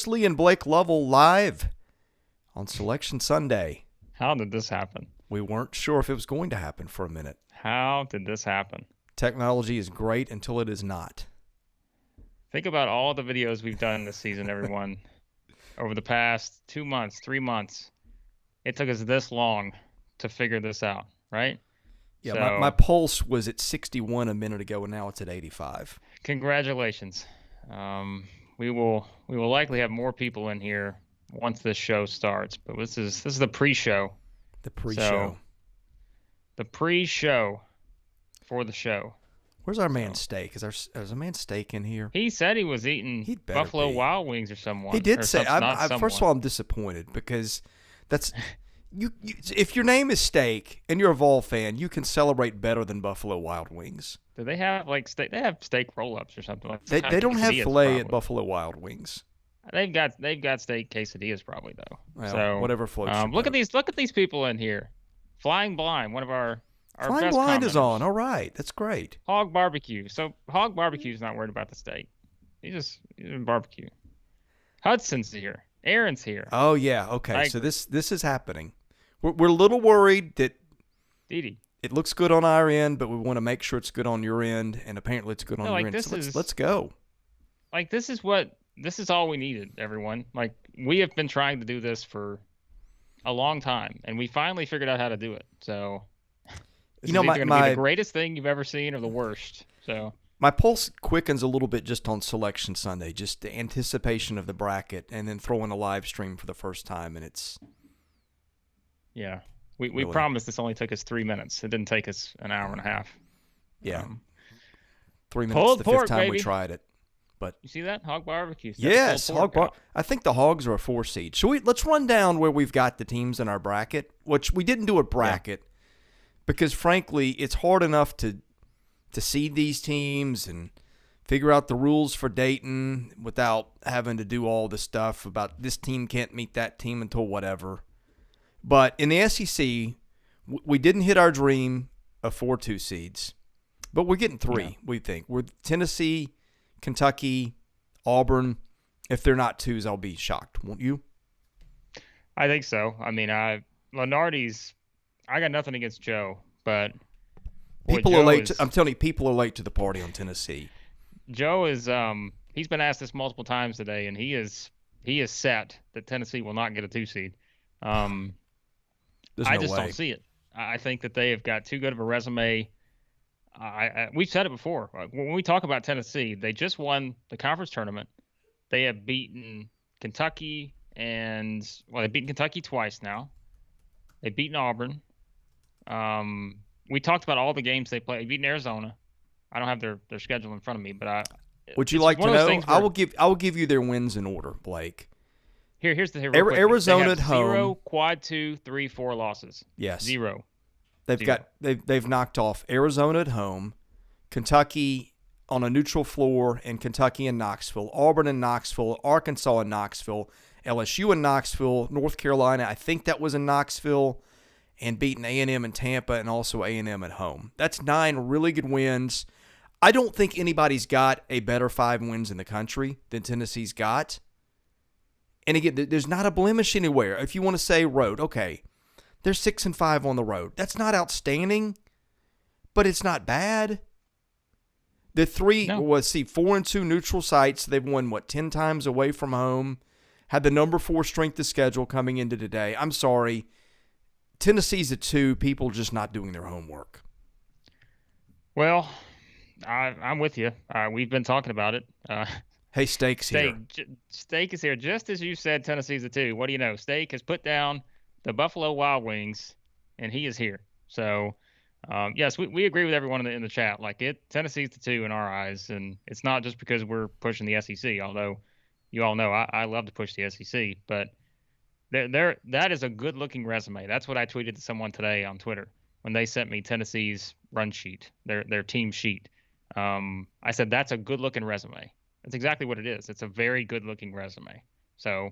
Lee and Blake Lovell live on Selection Sunday. How did this happen? We weren't sure if it was going to happen for a minute. How did this happen? Technology is great until it is not. Think about all the videos we've done this season, everyone. Over the past 2 months, 3 months, it took us this long to figure this out, right? Yeah, so, my pulse was at 61 a minute ago, and now it's at 85. Congratulations. We will likely have more people in here once this show starts, but this is the pre-show. The pre-show. So, the pre-show for the show. Where's our man Steak? Is a man Steak in here? He said he was eating Buffalo Wild Wings or someone. He did say. First of all, I'm disappointed because that's you. If your name is Steak and you're a Vol fan, you can celebrate better than Buffalo Wild Wings. Do they have steak? They have steak roll-ups or something like that. They don't have filet at Buffalo Wild Wings. They've got steak quesadillas probably though. Well, so whatever floats. Look at these people in here. Flying Blind, one of our Flying best Blind is commenters. on. All right, that's great. Hog Barbecue. So Hog Barbecue's not worried about the steak. He's in barbecue. Hudson's here. Aaron's here. Oh yeah. Okay. So this is happening. We're a little worried that Didi. It looks good on our end, but we want to make sure it's good on your end, and apparently it's good on your end. So let's go. Like this is all we needed, everyone. Like we have been trying to do this for a long time, and we finally figured out how to do it. So this is either going to be the greatest thing you've ever seen or the worst. So my pulse quickens a little bit just on Selection Sunday, just the anticipation of the bracket, and then throwing a live stream for the first time, and it's yeah. We promised this only took us 3 minutes. It didn't take us an hour and a half. Yeah. 3 minutes the fifth time we tried it. But you see that? Hog barbecue. Yes, I think the Hogs are a 4 seed. So let's run down where we've got the teams in our bracket, which we didn't do a bracket because, frankly, it's hard enough to seed these teams and figure out the rules for Dayton without having to do all the stuff about this team can't meet that team until whatever. But in the SEC, we didn't hit our dream of 4 2 seeds. But we're getting 3, we think. We're Tennessee, Kentucky, Auburn. If they're not 2s, I'll be shocked. Won't you? I think so. I mean, Lenardi's – I got nothing against Joe, but people are late. I'm telling you, people are late to the party on Tennessee. Joe is he's been asked this multiple times today, and he is set that Tennessee will not get a 2 seed. I just don't see it. I think that they have got too good of a resume. We've said it before. When we talk about Tennessee, they just won the conference tournament. They have beaten Kentucky they've beaten Kentucky twice now. They've beaten Auburn. We talked about all the games they played. They've beaten Arizona. I don't have their schedule in front of me, but would you like to know? I will give you their wins in order, Blake. Here's the Arizona at home. 0, quad 2, 3, 4 losses. Yes. 0. They've knocked off Arizona at home, Kentucky on a neutral floor, and Kentucky and Knoxville, Auburn and Knoxville, Arkansas and Knoxville, LSU and Knoxville, North Carolina. I think that was in Knoxville, and beating A&M in Tampa and also A&M at home. That's 9 really good wins. I don't think anybody's got a better 5 wins in the country than Tennessee's got. And again, there's not a blemish anywhere. If you want to say road, okay, they're 6-5 on the road. That's not outstanding, but it's not bad. The 4-2 neutral sites. They've won 10 times away from home. Had the number 4 strength of schedule coming into today. I'm sorry, Tennessee's a 2. People just not doing their homework. Well, I'm with you. We've been talking about it. Hey, Steak's here. Steak is here. Just as you said, Tennessee's a 2. What do you know? Steak has put down the Buffalo Wild Wings, and he is here. So, yes, we agree with everyone in the chat. Like Tennessee's the 2 in our eyes, and it's not just because we're pushing the SEC. Although you all know I love to push the SEC, but that is a good-looking resume. That's what I tweeted to someone today on Twitter when they sent me Tennessee's run sheet, their team sheet. I said that's a good-looking resume. That's exactly what it is. It's a very good-looking resume. So,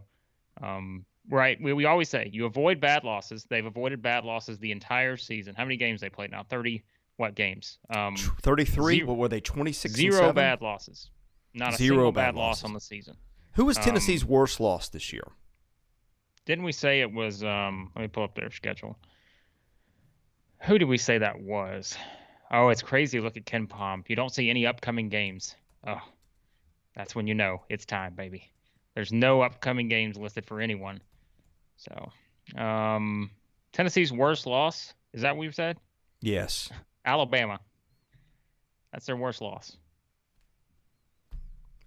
right, we always say you avoid bad losses. They've avoided bad losses the entire season. How many games they played now? 30 what games? 33. What were they? 26. 0 bad losses. Not a single bad loss on the season. Who was Tennessee's worst loss this year? Didn't we say it was? Let me pull up their schedule. Who did we say that was? Oh, it's crazy. Look at Ken Palm. You don't see any upcoming games. Oh, that's when you know it's time, baby. There's no upcoming games listed for anyone. So, Tennessee's worst loss, is that what we've said? Yes. Alabama. That's their worst loss.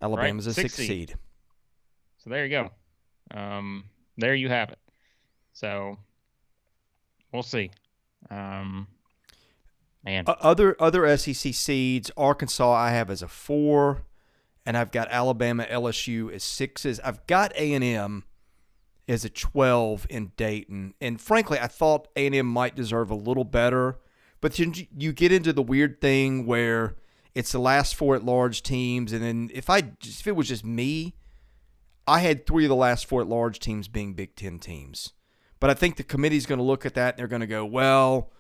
Alabama's right? a 6 seed. So there you go. There you have it. So we'll see. Man. Other SEC seeds, Arkansas I have as a 4, and I've got Alabama, LSU as 6s. I've got A&M as a 12 in Dayton. And frankly, I thought A&M might deserve a little better. But you get into the weird thing where it's the last 4 at-large teams, and then if it was just me, I had 3 of the last 4 at-large teams being Big Ten teams. But I think the committee's going to look at that, and they're going to go, well,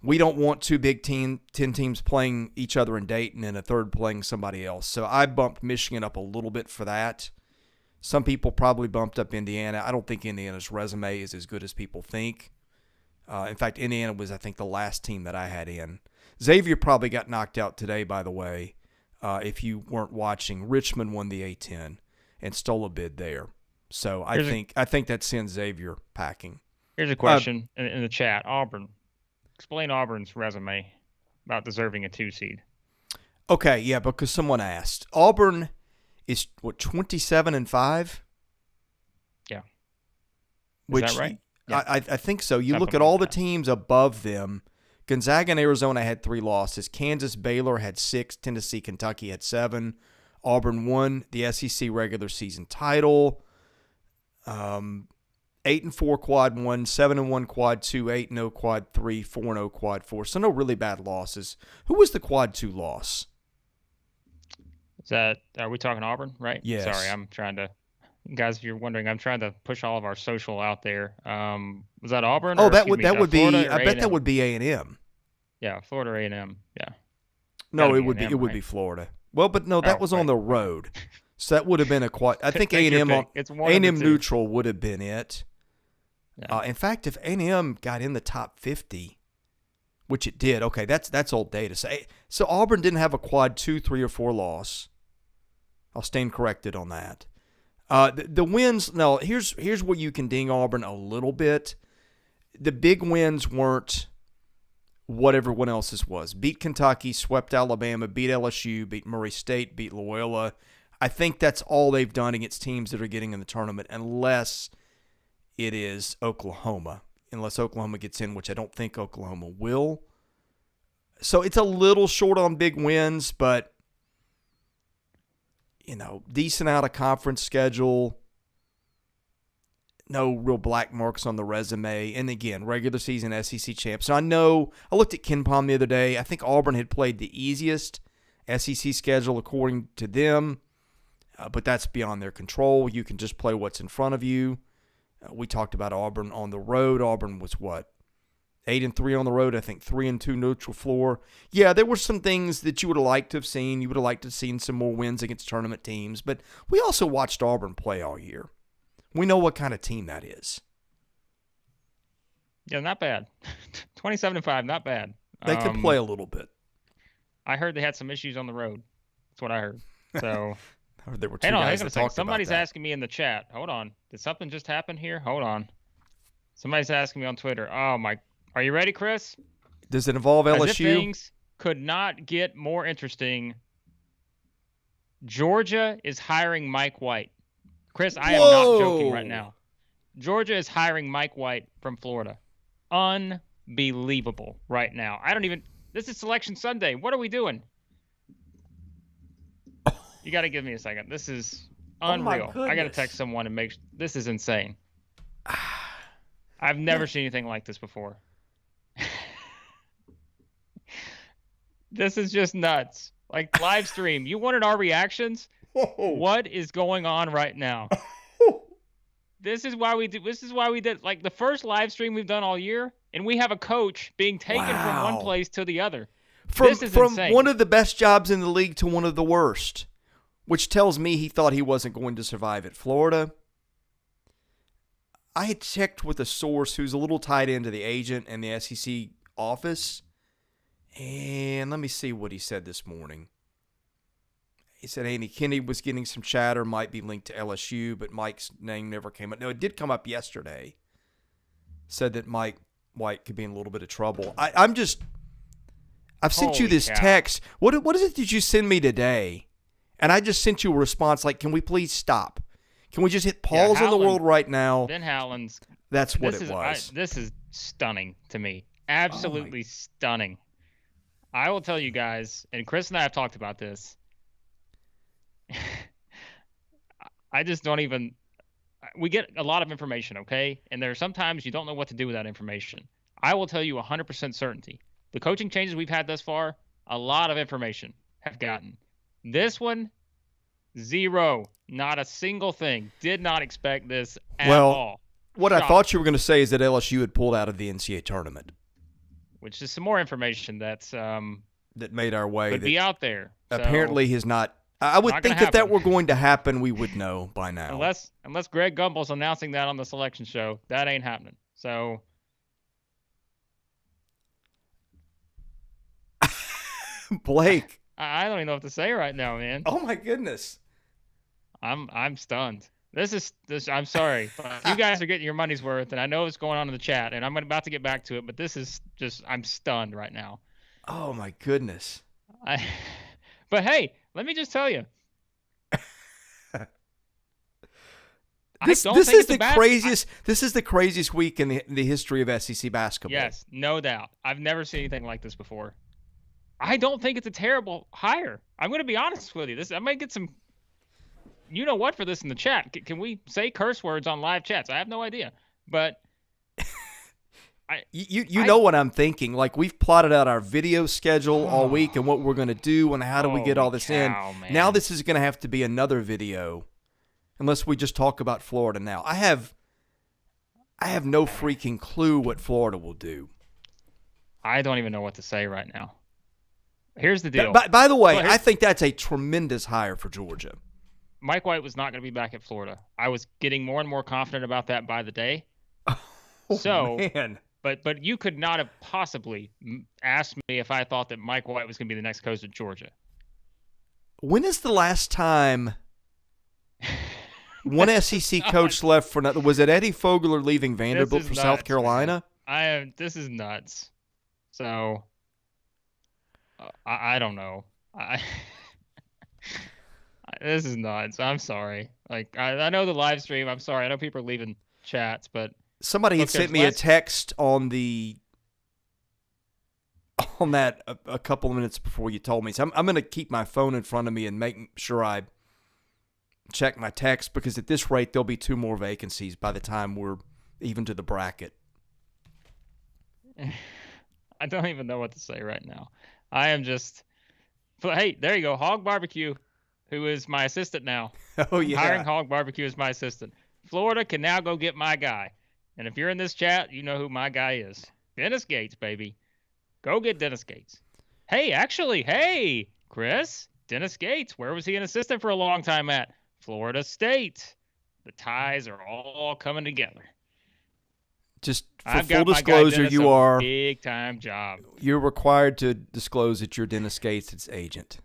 we don't want 2 Big Ten teams playing each other in Dayton and a third playing somebody else. So I bumped Michigan up a little bit for that. Some people probably bumped up Indiana. I don't think Indiana's resume is as good as people think. In fact, Indiana was, I think, the last team that I had in. Xavier probably got knocked out today, by the way. If you weren't watching, Richmond won the A-10 and stole a bid there. So I think that sends Xavier packing. Here's a question in the chat. Auburn. Explain Auburn's resume about deserving a 2 seed. Okay, yeah, because someone asked. Auburn is, 27-5? Yeah. Is that right? Yeah. I think so. You look at all the teams above them. Gonzaga and Arizona had 3 losses. Kansas, Baylor had 6. Tennessee, Kentucky had 7. Auburn won the SEC regular season title. 8-4 quad 1, 7-1 quad 2, 8-0 quad 3, 4-0 quad 4. So no really bad losses. Who was the quad 2 loss? Are we talking Auburn, right? Yes. Sorry, I'm trying to, guys, if you're wondering, I'm trying to push all of our social out there. Was that Auburn? Oh, that would be. Florida I bet that would be A&M. Yeah, Florida or A&M. Yeah. No, it would be. It would be Florida. Well, but no, that was on the road, so that would have been a quad. I think A&M A&M neutral would have been it. Yeah. In fact, if A&M got in the top 50, which it did, okay, that's old data. So Auburn didn't have a quad 2, 3, or 4 loss. I'll stand corrected on that. The wins, no, here's where you can ding Auburn a little bit. The big wins weren't what everyone else's was. Beat Kentucky, swept Alabama, beat LSU, beat Murray State, beat Loyola. I think that's all they've done against teams that are getting in the tournament, unless it is Oklahoma. Unless Oklahoma gets in, which I don't think Oklahoma will. So it's a little short on big wins, but decent out of conference schedule. No real black marks on the resume. And again, regular season SEC champs. So I looked at Ken Palm the other day. I think Auburn had played the easiest SEC schedule according to them, but that's beyond their control. You can just play what's in front of you. We talked about Auburn on the road. Auburn was 8-3 on the road. I think 3-2 neutral floor. Yeah, there were some things that you would have liked to have seen. You would have liked to have seen some more wins against tournament teams. But we also watched Auburn play all year. We know what kind of team that is. Yeah, not bad. 27-5, not bad. They can play a little bit. I heard they had some issues on the road. That's what I heard. So there were 2 guys that talked about that. Somebody's asking me in the chat. Hold on. Did something just happen here? Hold on. Somebody's asking me on Twitter. Oh, my. Are you ready, Chris? Does it involve LSU? As if things could not get more interesting. Georgia is hiring Mike White. Chris, I am not joking right now. Georgia is hiring Mike White from Florida. Unbelievable right now. This is Selection Sunday. What are we doing? You got to give me a second. This is unreal. I got to text someone and this is insane. I've never seen anything like this before. This is just nuts. Like live stream. You wanted our reactions? Whoa. What is going on right now? This is why we did like the first live stream we've done all year, and we have a coach being taken from one place to the other. This is insane. One of the best jobs in the league to one of the worst. which tells me he thought he wasn't going to survive at Florida. I had checked with a source who's a little tied into the agent and the SEC office, and let me see what he said this morning. He said Andy Kennedy was getting some chatter, might be linked to LSU, but Mike's name never came up. No, it did come up yesterday. Said that Mike White could be in a little bit of trouble. I've sent you this text. What is it that you send me today? And I just sent you a response like, can we please stop? Can we just hit pause on the world right now? Ben Howland's. That's what it was. This is stunning to me. Absolutely stunning. I will tell you guys, and Chris and I have talked about this. I just don't even. We get a lot of information, okay? And there are sometimes you don't know what to do with that information. I will tell you 100% certainty. The coaching changes we've had thus far, a lot of information have gotten. This one, zero. Not a single thing. Did not expect this at all. What I thought you were going to say is that LSU had pulled out of the NCAA tournament. Which is some more information that's that made our way. Would be out there. Apparently has not. I would think if that were going to happen, we would know by now. Unless Greg Gumbel's announcing that on the selection show, that ain't happening. So Blake. I don't even know what to say right now, man. Oh my goodness. I'm stunned. This. I'm sorry, but you guys are getting your money's worth, and I know what's going on in the chat, and I'm about to get back to it. But this is just. I'm stunned right now. Oh my goodness. But hey, let me just tell you. This is the craziest week in the history of SEC basketball. Yes, no doubt. I've never seen anything like this before. I don't think it's a terrible hire. I'm going to be honest with you. I might get some, you know what, for this in the chat. Can we say curse words on live chats? I have no idea. But you know what I'm thinking. Like, we've plotted out our video schedule all week and what we're going to do and how do we get all this in. Man. Now this is going to have to be another video unless we just talk about Florida now. I have no freaking clue what Florida will do. I don't even know what to say right now. Here's the deal. By the way, I think that's a tremendous hire for Georgia. Mike White was not going to be back at Florida. I was getting more and more confident about that by the day. Oh, man. But you could not have possibly asked me if I thought that Mike White was going to be the next coach of Georgia. When is the last time one SEC coach left for another? Was it Eddie Fogler leaving Vanderbilt for South Carolina? This is nuts. So I don't know. This is nuts. I'm sorry. Like I know the live stream. I'm sorry. I know people are leaving chats, but somebody had sent me a text on that a couple of minutes before you told me. So I'm going to keep my phone in front of me and make sure I check my text, because at this rate there'll be 2 more vacancies by the time we're even to the bracket. I don't even know what to say right now. I am just. But hey, there you go. Hog Barbecue, who is my assistant now. Oh, yeah. Hiring Hog Barbecue as my assistant. Florida can now go get my guy. And if you're in this chat, you know who my guy is. Dennis Gates, baby. Go get Dennis Gates. Hey, Chris, Dennis Gates, where was he an assistant for a long time at? Florida State. The ties are all coming together. Just for full disclosure, you are big time job. You're required to disclose that you're Dennis Gates' agent.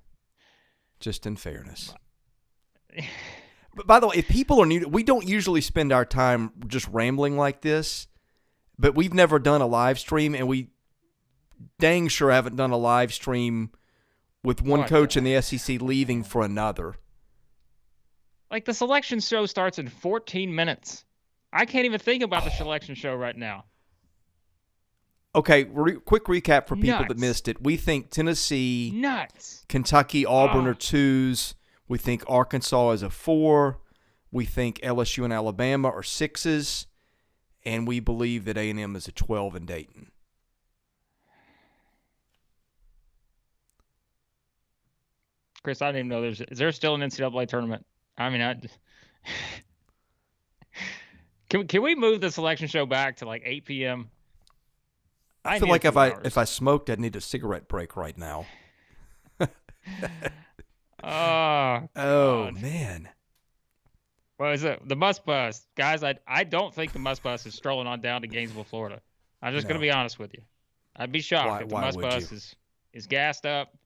Just in fairness. But by the way, if people are new, we don't usually spend our time just rambling like this, but we've never done a live stream, and we dang sure haven't done a live stream with one coach in the SEC leaving for another. Like, the selection show starts in 14 minutes. I can't even think about the selection show right now. Okay, quick recap for people that missed it. We think Tennessee, Kentucky, Auburn are 2s. We think Arkansas is a 4. We think LSU and Alabama are 6s. And we believe that A&M is a 12 in Dayton. Chris, I didn't even know is there still an NCAA tournament? I mean, Can we move the selection show back to like 8 p.m.? I feel like if I smoked, I'd need a cigarette break right now. Oh, Oh, God. man. Well, is it the Must Bus, guys? I don't think the Must Bus is strolling on down to Gainesville, Florida. I'm just gonna No. be honest with you. I'd be shocked if the Why Must would you? Bus is gassed up,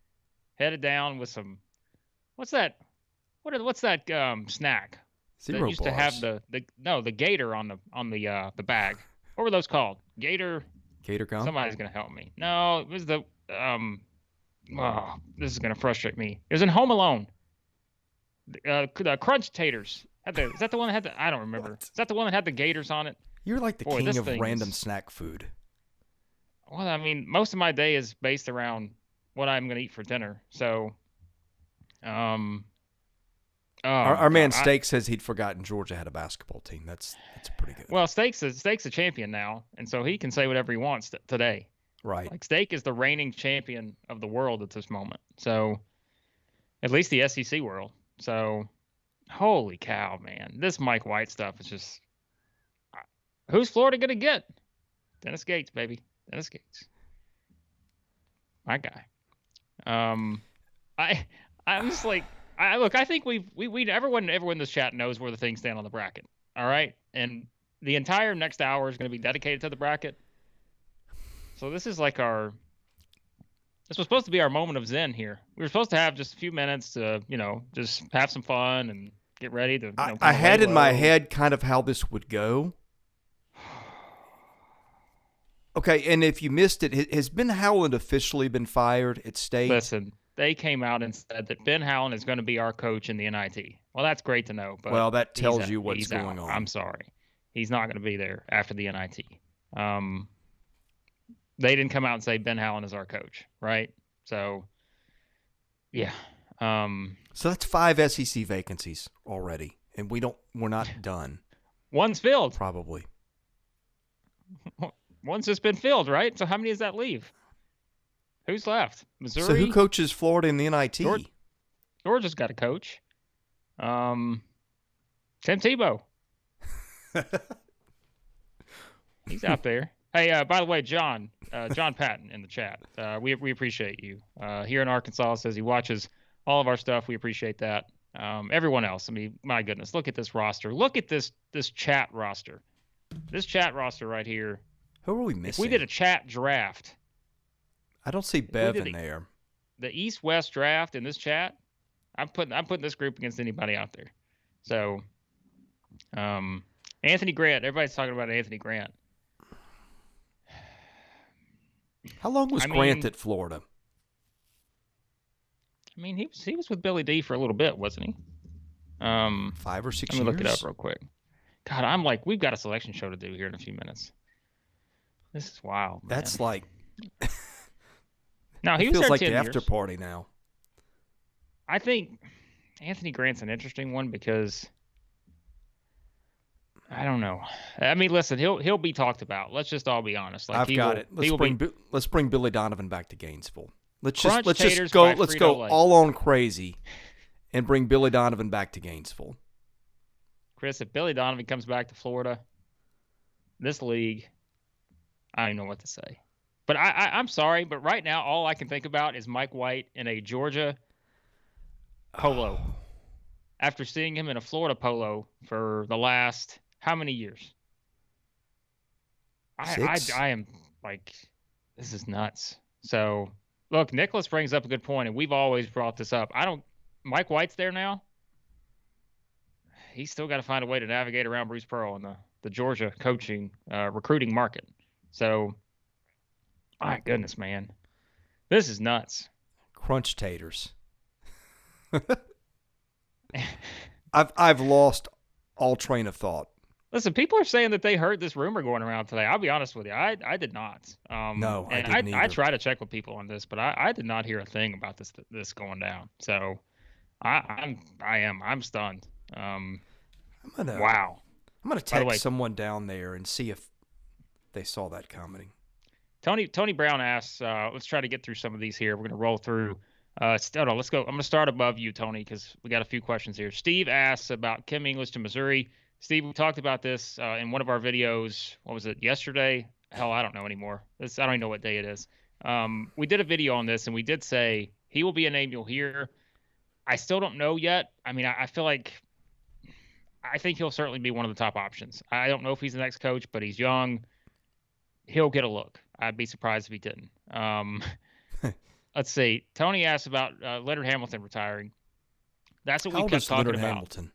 headed down with some. What's that? What's that snack that Zero used to have bars. the gator on the bag? What were those called? Gator. Gator gum? Somebody's gonna help me. No, it was the Oh, this is gonna frustrate me. It was in Home Alone. The crunch taters. Is that the one that had the? I don't remember. What? Is that the one that had the gators on it? You're like the Boy, king this of thing random is- snack food. Well, I mean, most of my day is based around what I'm gonna eat for dinner. So, oh, Our man God, Steak says he'd forgotten Georgia had a basketball team. That's pretty good. well, Steak's a champion now, and so he can say whatever he wants today. Right. Like Steak is the reigning champion of the world at this moment. So, at least the SEC world. So, holy cow, man! This Mike White stuff is just. Who's Florida gonna get? Dennis Gates, baby. Dennis Gates. My guy. I'm just like, look. I think everyone in this chat knows where the things stand on the bracket. All right, and the entire next hour is going to be dedicated to the bracket. So this is like this was supposed to be our moment of zen here. We were supposed to have just a few minutes to, just have some fun and get ready to. I had in my head kind of how this would go. Okay, and if you missed it, has Ben Howland officially been fired at State? Listen, they came out and said that Ben Howland is going to be our coach in the NIT. Well, that's great to know. But well, that tells he's you what's he's going out. on. I'm sorry. He's not going to be there after the NIT. They didn't come out and say Ben Howland is our coach, right? So, yeah. So that's 5 SEC vacancies already, and we're not done. One's filled. Probably. One's just been filled, right? So how many does that leave? Who's left? Missouri. So who coaches Florida in the NIT? Georgia's got a coach. Tim Tebow. He's out there. Hey, by the way, John Patton in the chat. We appreciate you. Here in Arkansas says he watches all of our stuff. We appreciate that. Everyone else, I mean, my goodness, look at this roster. Look at this chat roster. This chat roster right here. Who are we If missing? we did a chat draft, I don't see Bev in there. the East-West draft in this chat, I'm putting this group against anybody out there. So, Anthony Grant. Everybody's talking about Anthony Grant. How long was Grant at Florida? I mean, he was with Billy D for a little bit, wasn't he? 5 or 6 years. Let me look it up real quick. God, I'm like, we've got a selection show to do here in a few minutes. This is wild, man. That's like. No, he it was feels there like 10 the after years. party now. I think Anthony Grant's an interesting one because I don't know. I mean, listen, he'll be talked about. Let's just all be honest. Like, I've got it. Let's bring Billy Donovan back to Gainesville. Let's just go Frito-Lay. all on crazy, and bring Billy Donovan back to Gainesville. Chris, if Billy Donovan comes back to Florida, this league, I don't even know what to say. But I'm sorry, but right now all I can think about is Mike White in a Georgia polo. After seeing him in a Florida polo for the last how many years? 6? I am like, this is nuts. So look, Nicholas brings up a good point, and we've always brought this up. Mike White's there now. He's still got to find a way to navigate around Bruce Pearl in the Georgia coaching recruiting market. So, my goodness, man, this is nuts. Crunch taters. I've lost all train of thought. Listen, people are saying that they heard this rumor going around today. I'll be honest with you, I did not. No, I and didn't either. I try to check with people on this, but I did not hear a thing about this going down. So, I'm stunned. Wow. I'm gonna text someone down there and see if they saw that comedy. Tony Brown asks, let's try to get through some of these here. We're gonna roll through. Let's go. I'm gonna start above you, Tony, because we got a few questions here. Steve asks about Kim English to Missouri. Steve, we talked about this in one of our videos. What was it, yesterday? Hell, I don't know anymore. I don't even know what day it is. We did a video on this, and we did say he will be a name you'll hear. I still don't know yet. I mean, I feel like I think he'll certainly be one of the top options. I don't know if he's the next coach, but he's young. He'll get a look. I'd be surprised if he didn't. Let's see. Tony asked about Leonard Hamilton retiring. That's what How we old kept is talking Leonard about. Hamilton?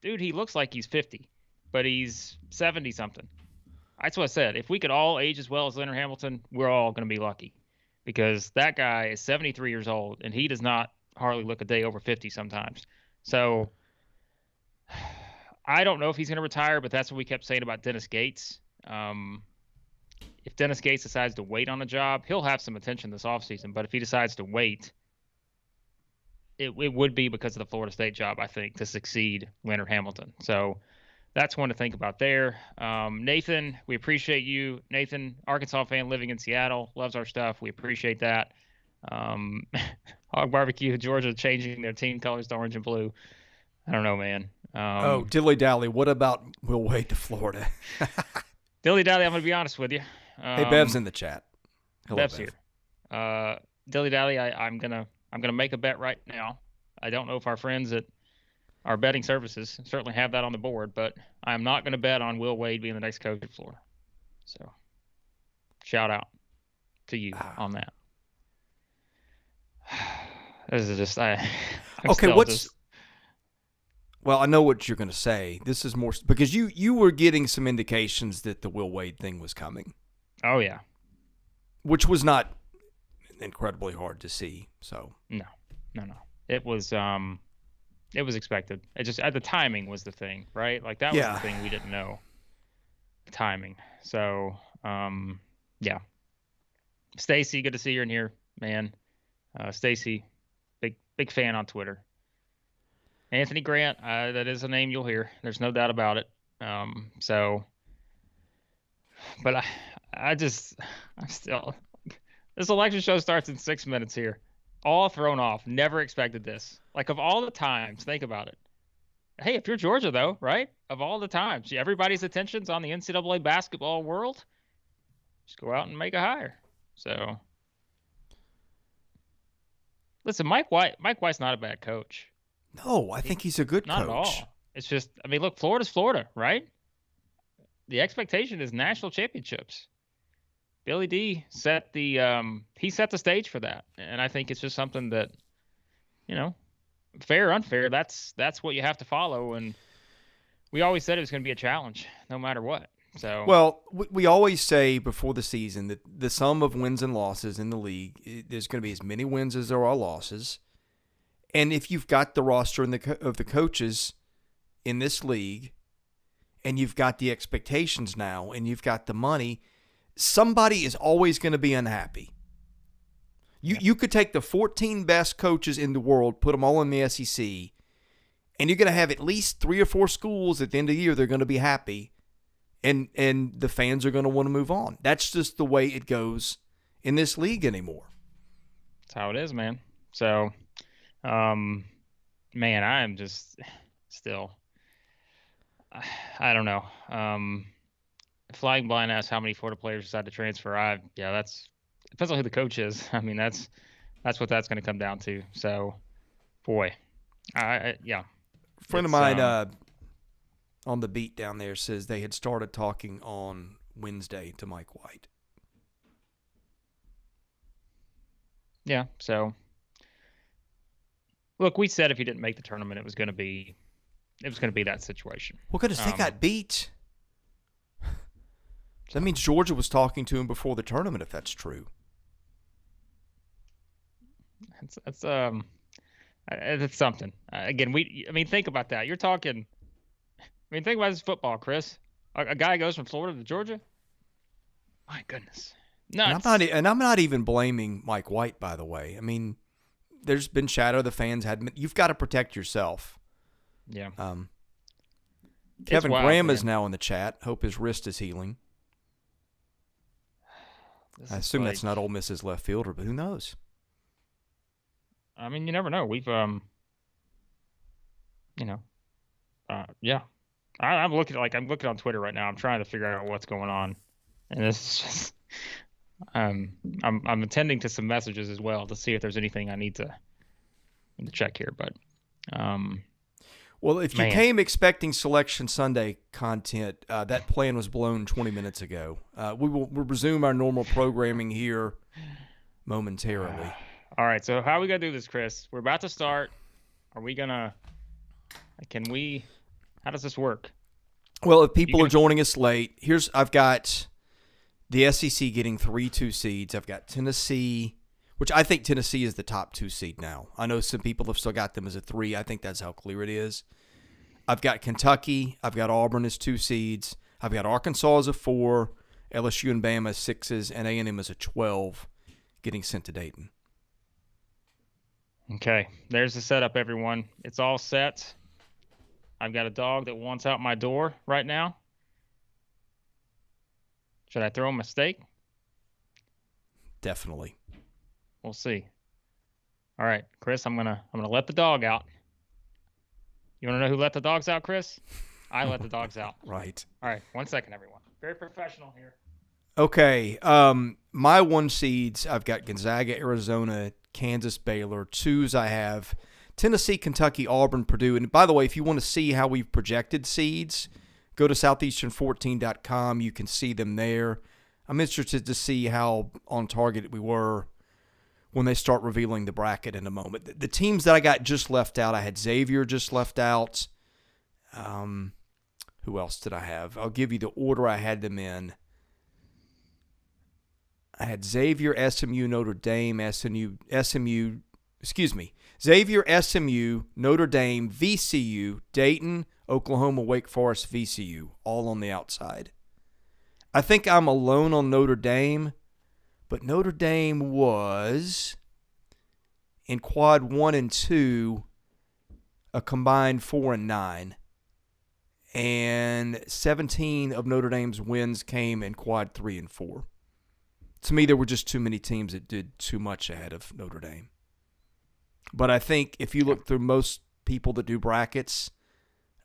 Dude, he looks like he's 50, but he's 70 something. That's what I said. If we could all age as well as Leonard Hamilton, we're all going to be lucky, because that guy is 73 years old and he does not hardly look a day over 50 sometimes. So I don't know if he's going to retire, but that's what we kept saying about Dennis Gates. If Dennis Gates decides to wait on a job, he'll have some attention this offseason. But if he decides to wait, it would be because of the Florida State job, I think, to succeed Leonard Hamilton. So that's one to think about there. Nathan, we appreciate you. Nathan, Arkansas fan living in Seattle, loves our stuff. We appreciate that. Hog Barbecue, Georgia changing their team colors to orange and blue. I don't know, man. Dilly-dally, what about Will Wade to Florida? Dilly-dally, I'm going to be honest with you. Hey, Bev's in the chat. Hello, Bev's Bev. here. Dilly-dally, I'm gonna make a bet right now. I don't know if our friends at our betting services certainly have that on the board, but I'm not going to bet on Will Wade being the next coach at Florida. So, shout out to you on that. This is just okay. Well, I know what you're going to say. This is more because you were getting some indications that the Will Wade thing was coming. Oh yeah, which was not incredibly hard to see. So no, it was expected. It just the timing was the thing, right? Like that was the thing we didn't know. The timing. So yeah. Stacy, good to see you in here, man. Stacy, big fan on Twitter. Anthony Grant, that is a name you'll hear. There's no doubt about it. But I'm still. This election show starts in 6 minutes here. All thrown off. Never expected this. Like, of all the times, think about it. Hey, if you're Georgia, though, right? Of all the times, everybody's attention's on the NCAA basketball world. Just go out and make a hire. So, listen, Mike White's not a bad coach. No, I think he's a good coach. Not at all. It's just, I mean, look, Florida's Florida, right? The expectation is national championships. Billy D set the stage for that, and I think it's just something that, fair or unfair, that's what you have to follow. And we always said it was going to be a challenge, no matter what. So well, we always say before the season that the sum of wins and losses in the league, there's going to be as many wins as there are losses. And if you've got the roster of the coaches in this league, and you've got the expectations now, and you've got the money, somebody is always going to be unhappy. You could take the 14 best coaches in the world, put them all in the SEC, and you're going to have at least 3 or 4 schools at the end of the year that are going to be happy, and the fans are going to want to move on. That's just the way it goes in this league anymore. That's how it is, man. So, man, I am just still, I don't know. Flying Blind asks how many Florida players decide to transfer. That's depends on who the coach is. I mean, that's what that's going to come down to. So, boy, yeah. A friend of mine on the beat down there says they had started talking on Wednesday to Mike White. Yeah. So, look, we said if he didn't make the tournament, it was going to be that situation. Well, because they got beat. That means Georgia was talking to him before the tournament, if that's true. It's something. Again, think about that. You're talking. Think about this football, Chris. A guy goes from Florida to Georgia. My goodness. No, and I'm not even blaming Mike White, by the way. I mean, there's been shadow the fans had. You've got to protect yourself. Yeah. Kevin Graham is now in the chat. Hope his wrist is healing. I assume that's not Ole Miss's left fielder, but who knows? I mean, you never know. We've, yeah. I'm looking on Twitter right now. I'm trying to figure out what's going on, and it's just, I'm attending to some messages as well to see if there's anything I need to in the check here, but well, if you came expecting Selection Sunday content, that plan was blown 20 minutes ago. We'll resume our normal programming here momentarily. All right, so how are we going to do this, Chris? We're about to start. Are we going to – how does this work? Well, if people are joining us late, I've got the SEC getting 3-2 seeds. I've got Tennessee, which I think Tennessee is the top 2 seed now. I know some people have still got them as a 3. I think that's how clear it is. I've got Kentucky. I've got Auburn as 2 seeds. I've got Arkansas as a 4, LSU and Bama as 6s, and A&M as a 12 getting sent to Dayton. Okay, there's the setup, everyone. It's all set. I've got a dog that wants out my door right now. Should I throw him a steak? Definitely. We'll see. All right, Chris, I'm gonna let the dog out. You want to know who let the dogs out, Chris? I let the dogs out. Right. All right, 1 second, everyone. Very professional here. Okay, my 1 seeds, I've got Gonzaga, Arizona, Kansas, Baylor. 2s I have Tennessee, Kentucky, Auburn, Purdue. And by the way, if you want to see how we've projected seeds, go to southeastern14.com. You can see them there. I'm interested to see how on target we were when they start revealing the bracket in a moment. The teams that I got just left out, I had Xavier just left out. Who else did I have? I'll give you the order I had them in. I had Xavier, SMU, Notre Dame, Xavier, SMU, Notre Dame, VCU, Dayton, Oklahoma, Wake Forest, VCU, all on the outside. I think I'm alone on Notre Dame, but Notre Dame was, in quad 1 and 2, a combined 4-9. And 17 of Notre Dame's wins came in quad 3 and 4. To me, there were just too many teams that did too much ahead of Notre Dame. But I think if you look through most people that do brackets,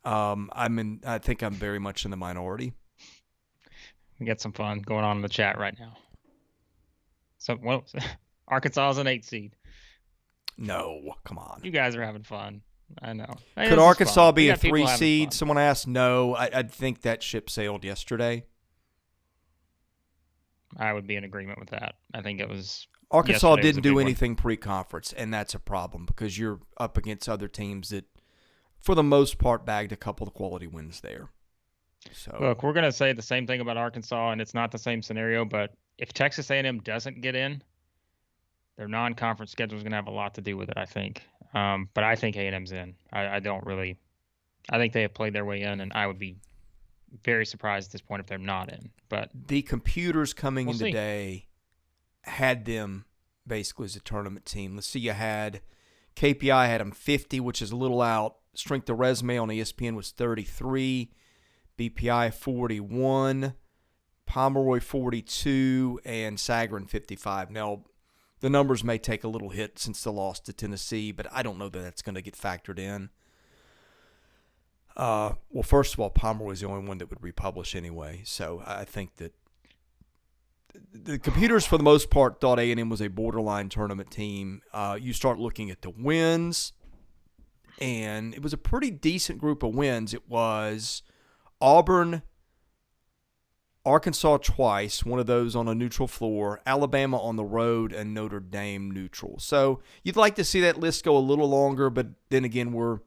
I think I'm very much in the minority. We got some fun going on in the chat right now. So, Arkansas is an 8 seed. No, come on. You guys are having fun. I know. Hey, could Arkansas be a 3 seed? Someone asked. No, I think that ship sailed yesterday. I would be in agreement with that. I think it was Arkansas didn't do anything pre-conference, and that's a problem because you're up against other teams that, for the most part, bagged a couple of quality wins there. So look, we're going to say the same thing about Arkansas, and it's not the same scenario, but if Texas A&M doesn't get in, their non-conference schedule is going to have a lot to do with it, I think. But I think A&M's in. I think they have played their way in, and I would be very surprised at this point if they're not in. But the computers coming in today had them basically as a tournament team. Let's see, you had KPI had them 50, which is a little out. Strength of resume on ESPN was 33, BPI 41, Pomeroy 42, and Sagarin 55. Now, the numbers may take a little hit since the loss to Tennessee, but I don't know that that's going to get factored in. Well, first of all, Pomeroy is the only one that would republish anyway, so I think that the computers, for the most part, thought A&M was a borderline tournament team. You start looking at the wins, and it was a pretty decent group of wins. It was Auburn, Arkansas twice, one of those on a neutral floor, Alabama on the road, and Notre Dame neutral. So you'd like to see that list go a little longer, but then again, we're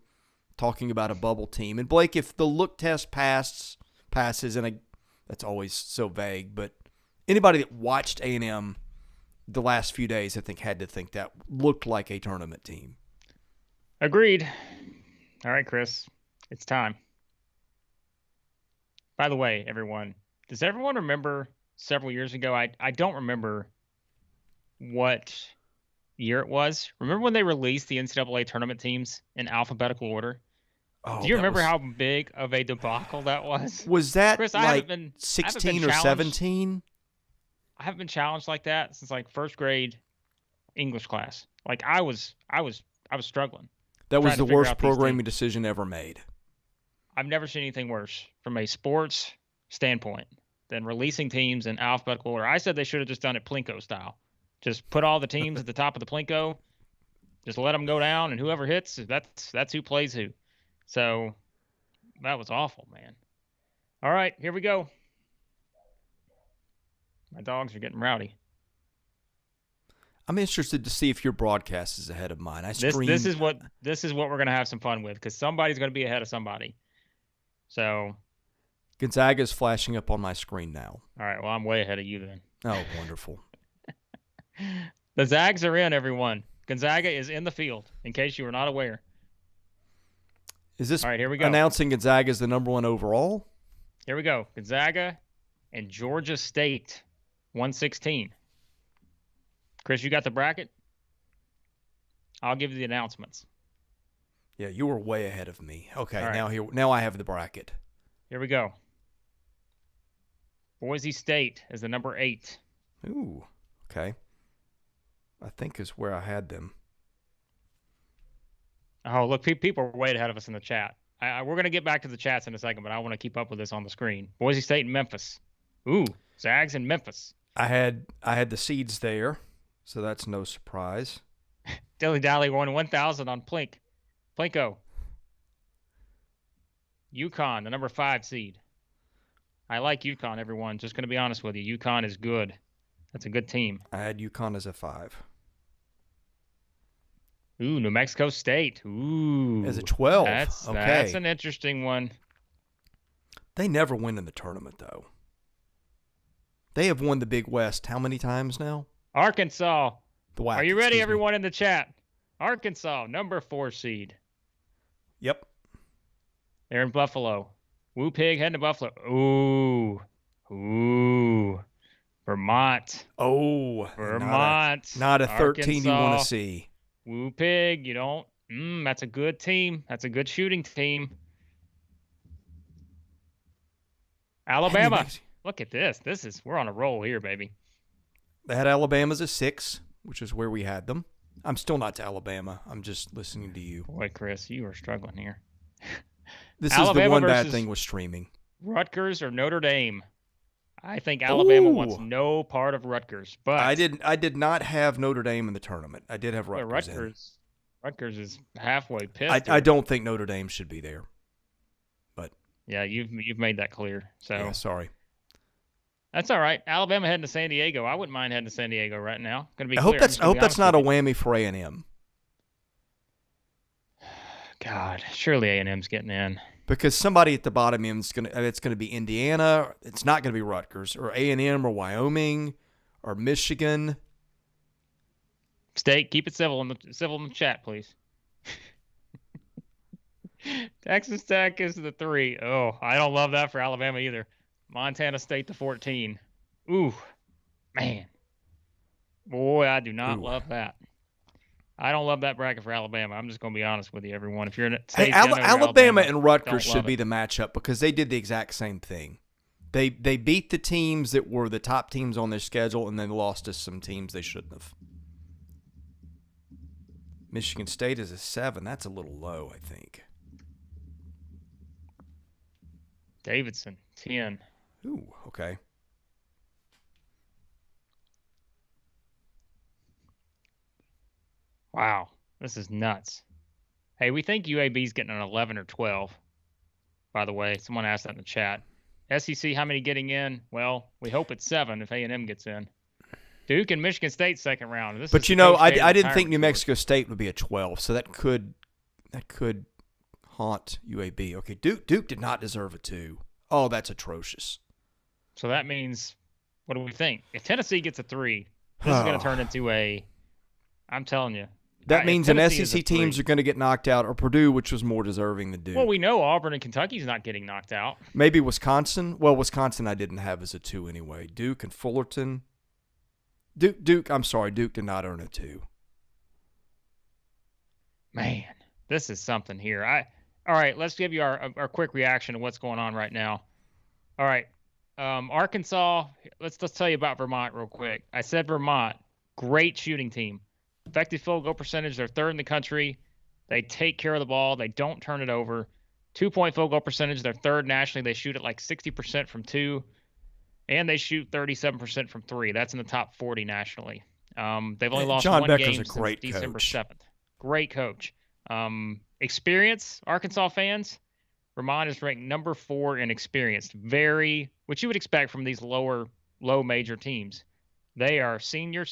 talking about a bubble team. And Blake, if the look test passes, and that's always so vague, but anybody that watched A&M the last few days, I think, had to think that looked like a tournament team. Agreed. All right, Chris, it's time. By the way, everyone, does everyone remember several years ago? I don't remember what year it was. Remember when they released the NCAA tournament teams in alphabetical order? Oh, do you remember how big of a debacle that was? Was that Chris, like 16 or 17? I haven't been challenged like that since like first grade English class. Like I was struggling. That was the worst programming decision ever made. I've never seen anything worse from a sports standpoint than releasing teams in alphabetical order. I said they should have just done it Plinko style. Just put all the teams at the top of the Plinko, Just let them go down, and whoever hits, that's who plays who. So that was awful, man. All right, here we go. My dogs are getting rowdy. I'm interested to see if your broadcast is ahead of mine. This is what we're gonna have some fun with, because somebody's gonna be ahead of somebody. So Gonzaga's flashing up on my screen now. All right, well, I'm way ahead of you then. Oh, wonderful. The Zags are in, everyone. Gonzaga is in the field, in case you were not aware. Is this all right? Here we go. Announcing Gonzaga as the number 1 overall? Here we go. Gonzaga and Georgia State, 116. Chris, you got the bracket? I'll give you the announcements. Yeah, you were way ahead of me. Okay, right. now I have the bracket. Here we go. Boise State is the number 8. Ooh, okay. I think is where I had them. Oh, look, people are way ahead of us in the chat. We're going to get back to the chats in a second, but I want to keep up with this on the screen. Boise State and Memphis. Ooh, Zags and Memphis. I had the seeds there, so that's no surprise. Dilly Dally won 1,000 on Plinko. UConn, the number 5 seed. I like UConn, everyone. Just going to be honest with you. UConn is good. That's a good team. I had UConn as a 5. Ooh, New Mexico State. Ooh. As a 12. That's an interesting one. They never win in the tournament, though. They have won the Big West how many times now? Arkansas. The WAC, are you ready, everyone in the chat? Arkansas, number 4 seed. Yep. They're in Buffalo. Woo Pig heading to Buffalo. Ooh. Vermont. Oh. Vermont. Not a 13 Arkansas. You want to see. Woo Pig, you don't. That's a good team. That's a good shooting team. Alabama. Look at this. We're on a roll here, baby. They had Alabama as a 6, which is where we had them. I'm still not to Alabama. I'm just listening to you. Boy, Chris, you are struggling here. This Alabama is the one bad thing with streaming. Rutgers or Notre Dame? I think Alabama wants no part of Rutgers, but I did not have Notre Dame in the tournament. I did have Rutgers. Rutgers is halfway pissed. I don't think Notre Dame should be there. But yeah, you've made that clear. So yeah, sorry. That's all right. Alabama heading to San Diego. I wouldn't mind heading to San Diego right now. Gonna be. I hope that's not a whammy for A&M. God, surely A&M's getting in. Because somebody at the bottom end it's gonna be Indiana. It's not gonna be Rutgers or A&M or Wyoming or Michigan. State, keep it civil in the chat, please. Texas Tech is the 3. Oh, I don't love that for Alabama either. Montana State to 14. Ooh, man. Boy, I do not love that. I don't love that bracket for Alabama. I'm just going to be honest with you, everyone. If you're in Alabama and Rutgers should be the matchup because they did the exact same thing. They beat the teams that were the top teams on their schedule and then lost to some teams they shouldn't have. Michigan State is a 7. That's a little low, I think. Davidson, 10. Ooh, okay. Wow, this is nuts. Hey, we think UAB's getting an 11 or 12, by the way. Someone asked that in the chat. SEC, how many getting in? Well, we hope it's 7 if A&M gets in. Duke and Michigan State second round. But you know, I didn't think New Mexico State would be a 12, so that could haunt UAB. Okay, Duke did not deserve a 2. Oh, that's atrocious. So that means, what do we think? If Tennessee gets a 3, this is going to turn into I'm telling you. That means an SEC teams are going to get knocked out, or Purdue, which was more deserving than Duke. Well, we know Auburn and Kentucky's not getting knocked out. Maybe Wisconsin. Well, Wisconsin I didn't have as a 2 anyway. Duke and Fullerton. Duke, I'm sorry, Duke did not earn a 2. Man, this is something here. All right, let's give you our quick reaction to what's going on right now. All right, Arkansas, let's tell you about Vermont real quick. I said Vermont, great shooting team. Effective field goal percentage, they're 3rd in the country. They take care of the ball. They don't turn it over. 2-point field goal percentage, they're 3rd nationally. They shoot at like 60% from 2. And they shoot 37% from 3. That's in the top 40 nationally. They've only lost John one Becker's game a great since December coach. 7th. Great coach. Experience, Arkansas fans. Vermont is ranked number 4 in experience. Which you would expect from these low major teams. They are senior.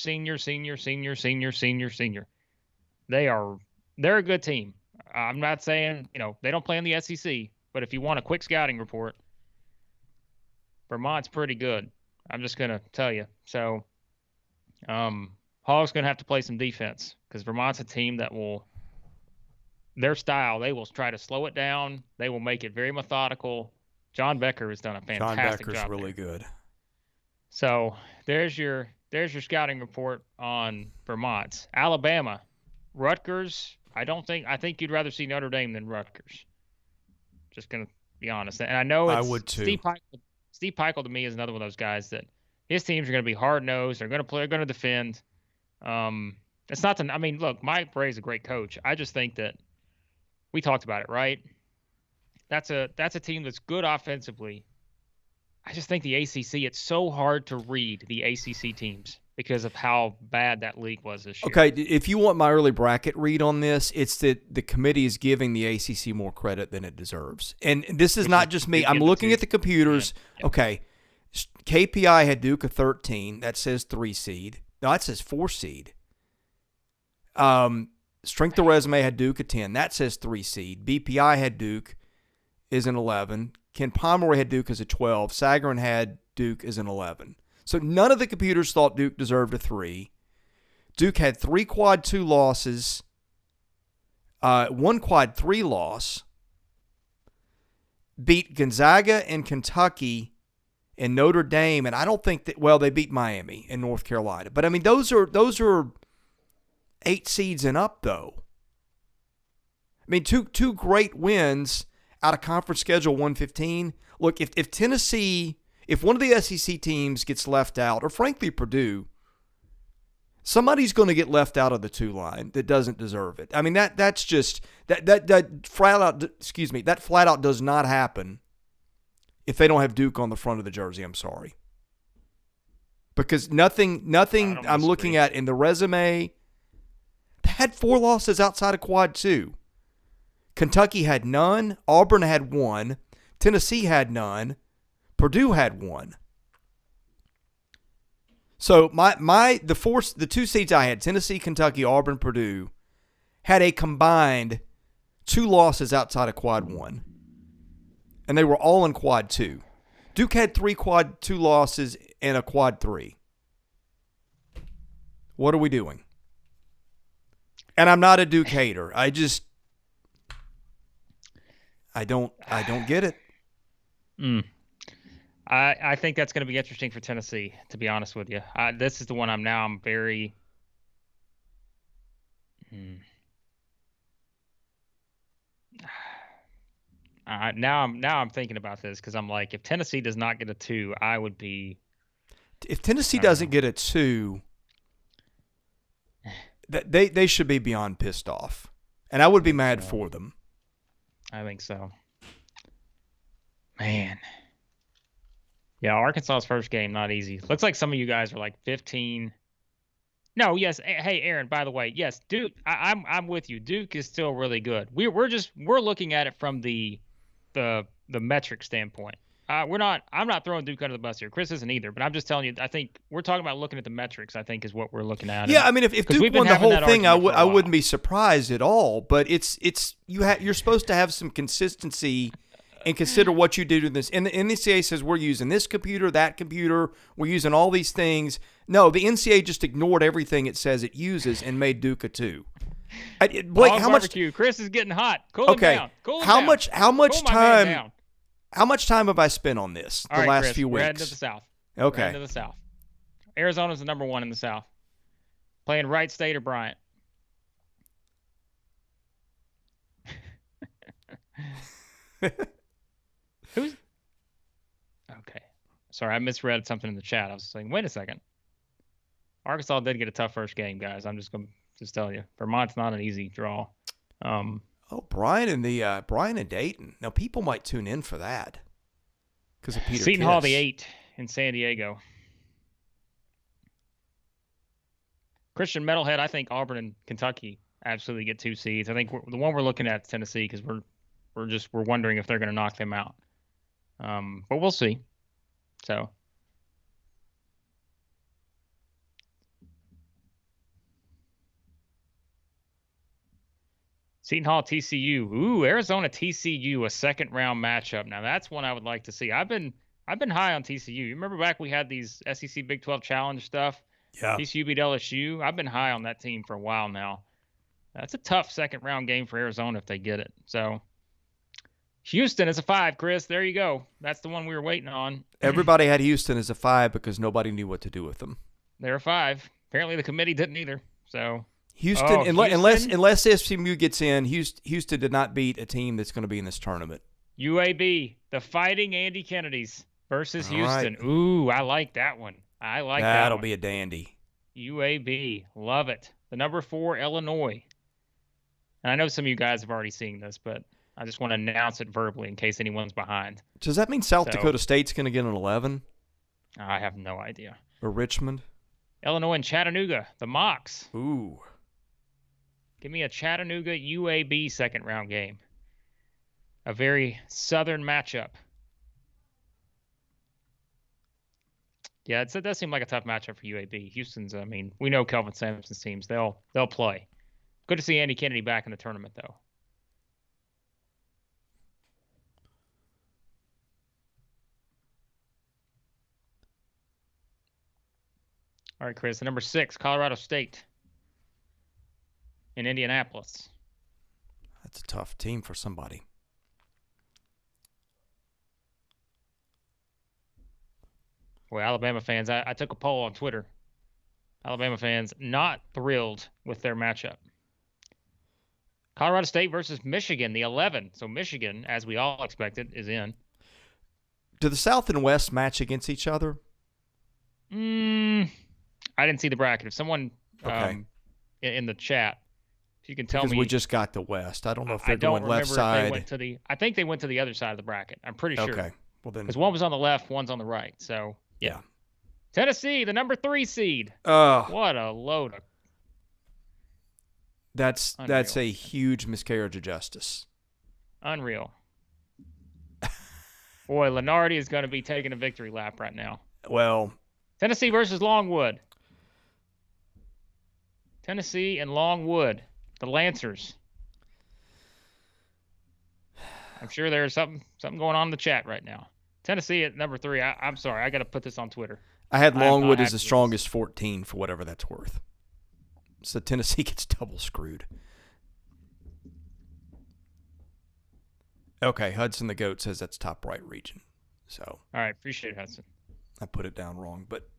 They're a good team. I'm not saying, they don't play in the SEC, but if you want a quick scouting report, Vermont's pretty good. I'm just going to tell you. So, Hog's going to have to play some defense because Vermont's a team that their style, they will try to slow it down. They will make it very methodical. John Becker has done a fantastic job. John Becker's really good. So there's your scouting report on Vermont. Alabama, Rutgers. I think you'd rather see Notre Dame than Rutgers. Just gonna be honest, and I know I would too. Steve Peichel to me is another one of those guys that his teams are going to be hard nosed. They're going to play. They're going to defend. It's not. Look, Mike Bray's a great coach. I just think that we talked about it, right? That's a team that's good offensively. I just think the ACC, it's so hard to read the ACC teams because of how bad that league was this year. Okay, if you want my early bracket read on this, it's that the committee is giving the ACC more credit than it deserves. And this is not just me. I'm looking at the computers. Yeah. Okay, KPI had Duke a 13. That says 3 seed. No, that says 4 seed. Strength of Resume had Duke a 10. That says 3 seed. BPI had Duke is an 11. Ken Pomeroy had Duke as a 12. Sagarin had Duke as an 11. So none of the computers thought Duke deserved a 3. Duke had 3 quad 2 losses, 1 quad 3 loss, beat Gonzaga and Kentucky and Notre Dame, and I don't think that, they beat Miami and North Carolina. But, those are 8 seeds and up, though. Two great wins out of conference schedule 115. Look, if Tennessee, if one of the SEC teams gets left out, or frankly Purdue, somebody's going to get left out of the 2 line that doesn't deserve it. That's just that flat out does not happen if they don't have Duke on the front of the jersey. I'm sorry. Because nothing I'm looking at in the resume, they had 4 losses outside of quad 2. Kentucky had none. Auburn had 1. Tennessee had none. Purdue had 1. So the 2 seeds I had, Tennessee, Kentucky, Auburn, Purdue, had a combined 2 losses outside of quad 1. And they were all in quad 2. Duke had 3 quad 2 losses and a quad 3. What are we doing? And I'm not a Duke hater. I don't get it. I think that's going to be interesting for Tennessee, to be honest with you. This is the one I'm very. Now I'm thinking about this because I'm like, if Tennessee does not get a 2, I would be. If Tennessee doesn't get a 2, they should be beyond pissed off, and I would be mad for them. I think so. Man. Yeah, Arkansas's first game, not easy. Looks like some of you guys are like 15. No, yes. Hey, Aaron, by the way, yes, Duke, I'm with you. Duke is still really good. We're looking at it from the metric standpoint. I'm not throwing Duke under the bus here. Chris isn't either, but I'm just telling you, I think we're talking about looking at the metrics, I think is what we're looking at. Yeah, if Duke won the whole thing, I wouldn't be surprised at all, but you're supposed to have some consistency and consider what you do to this. And the NCAA says we're using this computer, that computer, we're using all these things. No, the NCAA just ignored everything it says it uses and made Duke a 2. Blake, how much? Chris is getting hot. Cool him down. How much time? How much time have I spent on this the last Chris, few weeks? We're heading to the South. Okay. We're heading to the South. Arizona's the number 1 in the South. Playing Wright State or Bryant. Who's? Okay. Sorry, I misread something in the chat. I was saying, wait a second. Arkansas did get a tough first game, guys. I'm just going to tell you. Vermont's not an easy draw. Brian and Dayton. Now, people might tune in for that because of Peter Seton Kiss. Hall, the 8 in San Diego. Christian Metalhead, I think Auburn and Kentucky absolutely get 2 seeds. I think the one we're looking at is Tennessee because we're wondering if they're going to knock them out. But we'll see. So. Seton Hall, TCU. Ooh, Arizona, TCU, a second round matchup. Now that's one I would like to see. I've been high on TCU. You remember back we had these SEC Big 12 Challenge stuff? Yeah. TCU beat LSU. I've been high on that team for a while now. That's a tough second round game for Arizona if they get it. So Houston is a 5, Chris. There you go. That's the one we were waiting on. Everybody had Houston as a 5 because nobody knew what to do with them. They're a 5. Apparently the committee didn't either. So Houston, unless SMU gets in, Houston did not beat a team that's going to be in this tournament. UAB, the Fighting Andy Kennedys versus All Houston. right. Ooh, I like that one. That'll be a dandy. UAB, love it. The number 4, Illinois. And I know some of you guys have already seen this, but I just want to announce it verbally in case anyone's behind. Does that mean South Dakota State's going to get an 11? I have no idea. Or Richmond? Illinois and Chattanooga, the Mocs. Ooh. Give me a Chattanooga UAB second round game. A very southern matchup. Yeah, it does seem like a tough matchup for UAB. Houston's, I mean, we know Kelvin Sampson's teams. They'll play. Good to see Andy Kennedy back in the tournament, though. All right, Chris. Number 6, Colorado State in Indianapolis. That's a tough team for somebody. Well, Alabama fans, I took a poll on Twitter. Alabama fans not thrilled with their matchup. Colorado State versus Michigan, the 11. So Michigan, as we all expected, is in. Do the South and West match against each other? I didn't see the bracket. If someone in the chat, if you can tell me. Because we just got the West. I don't know if they're going left side. I think they went to the other side of the bracket. I'm pretty sure. Okay. Well then. Because one was on the left, one's on the right. So, yeah. Tennessee, the number 3 seed. What a load of. That's a huge miscarriage of justice. Unreal. Boy, Lenardi is going to be taking a victory lap right now. Well. Tennessee versus Longwood. Tennessee and Longwood, the Lancers. I'm sure there's something going on in the chat right now. Tennessee at number 3. I'm sorry, I got to put this on Twitter. I had Longwood as the strongest 14 for whatever that's worth. So Tennessee gets double screwed. Okay, Hudson the Goat says that's top right region. So. All right, appreciate it, Hudson. I put it down wrong, but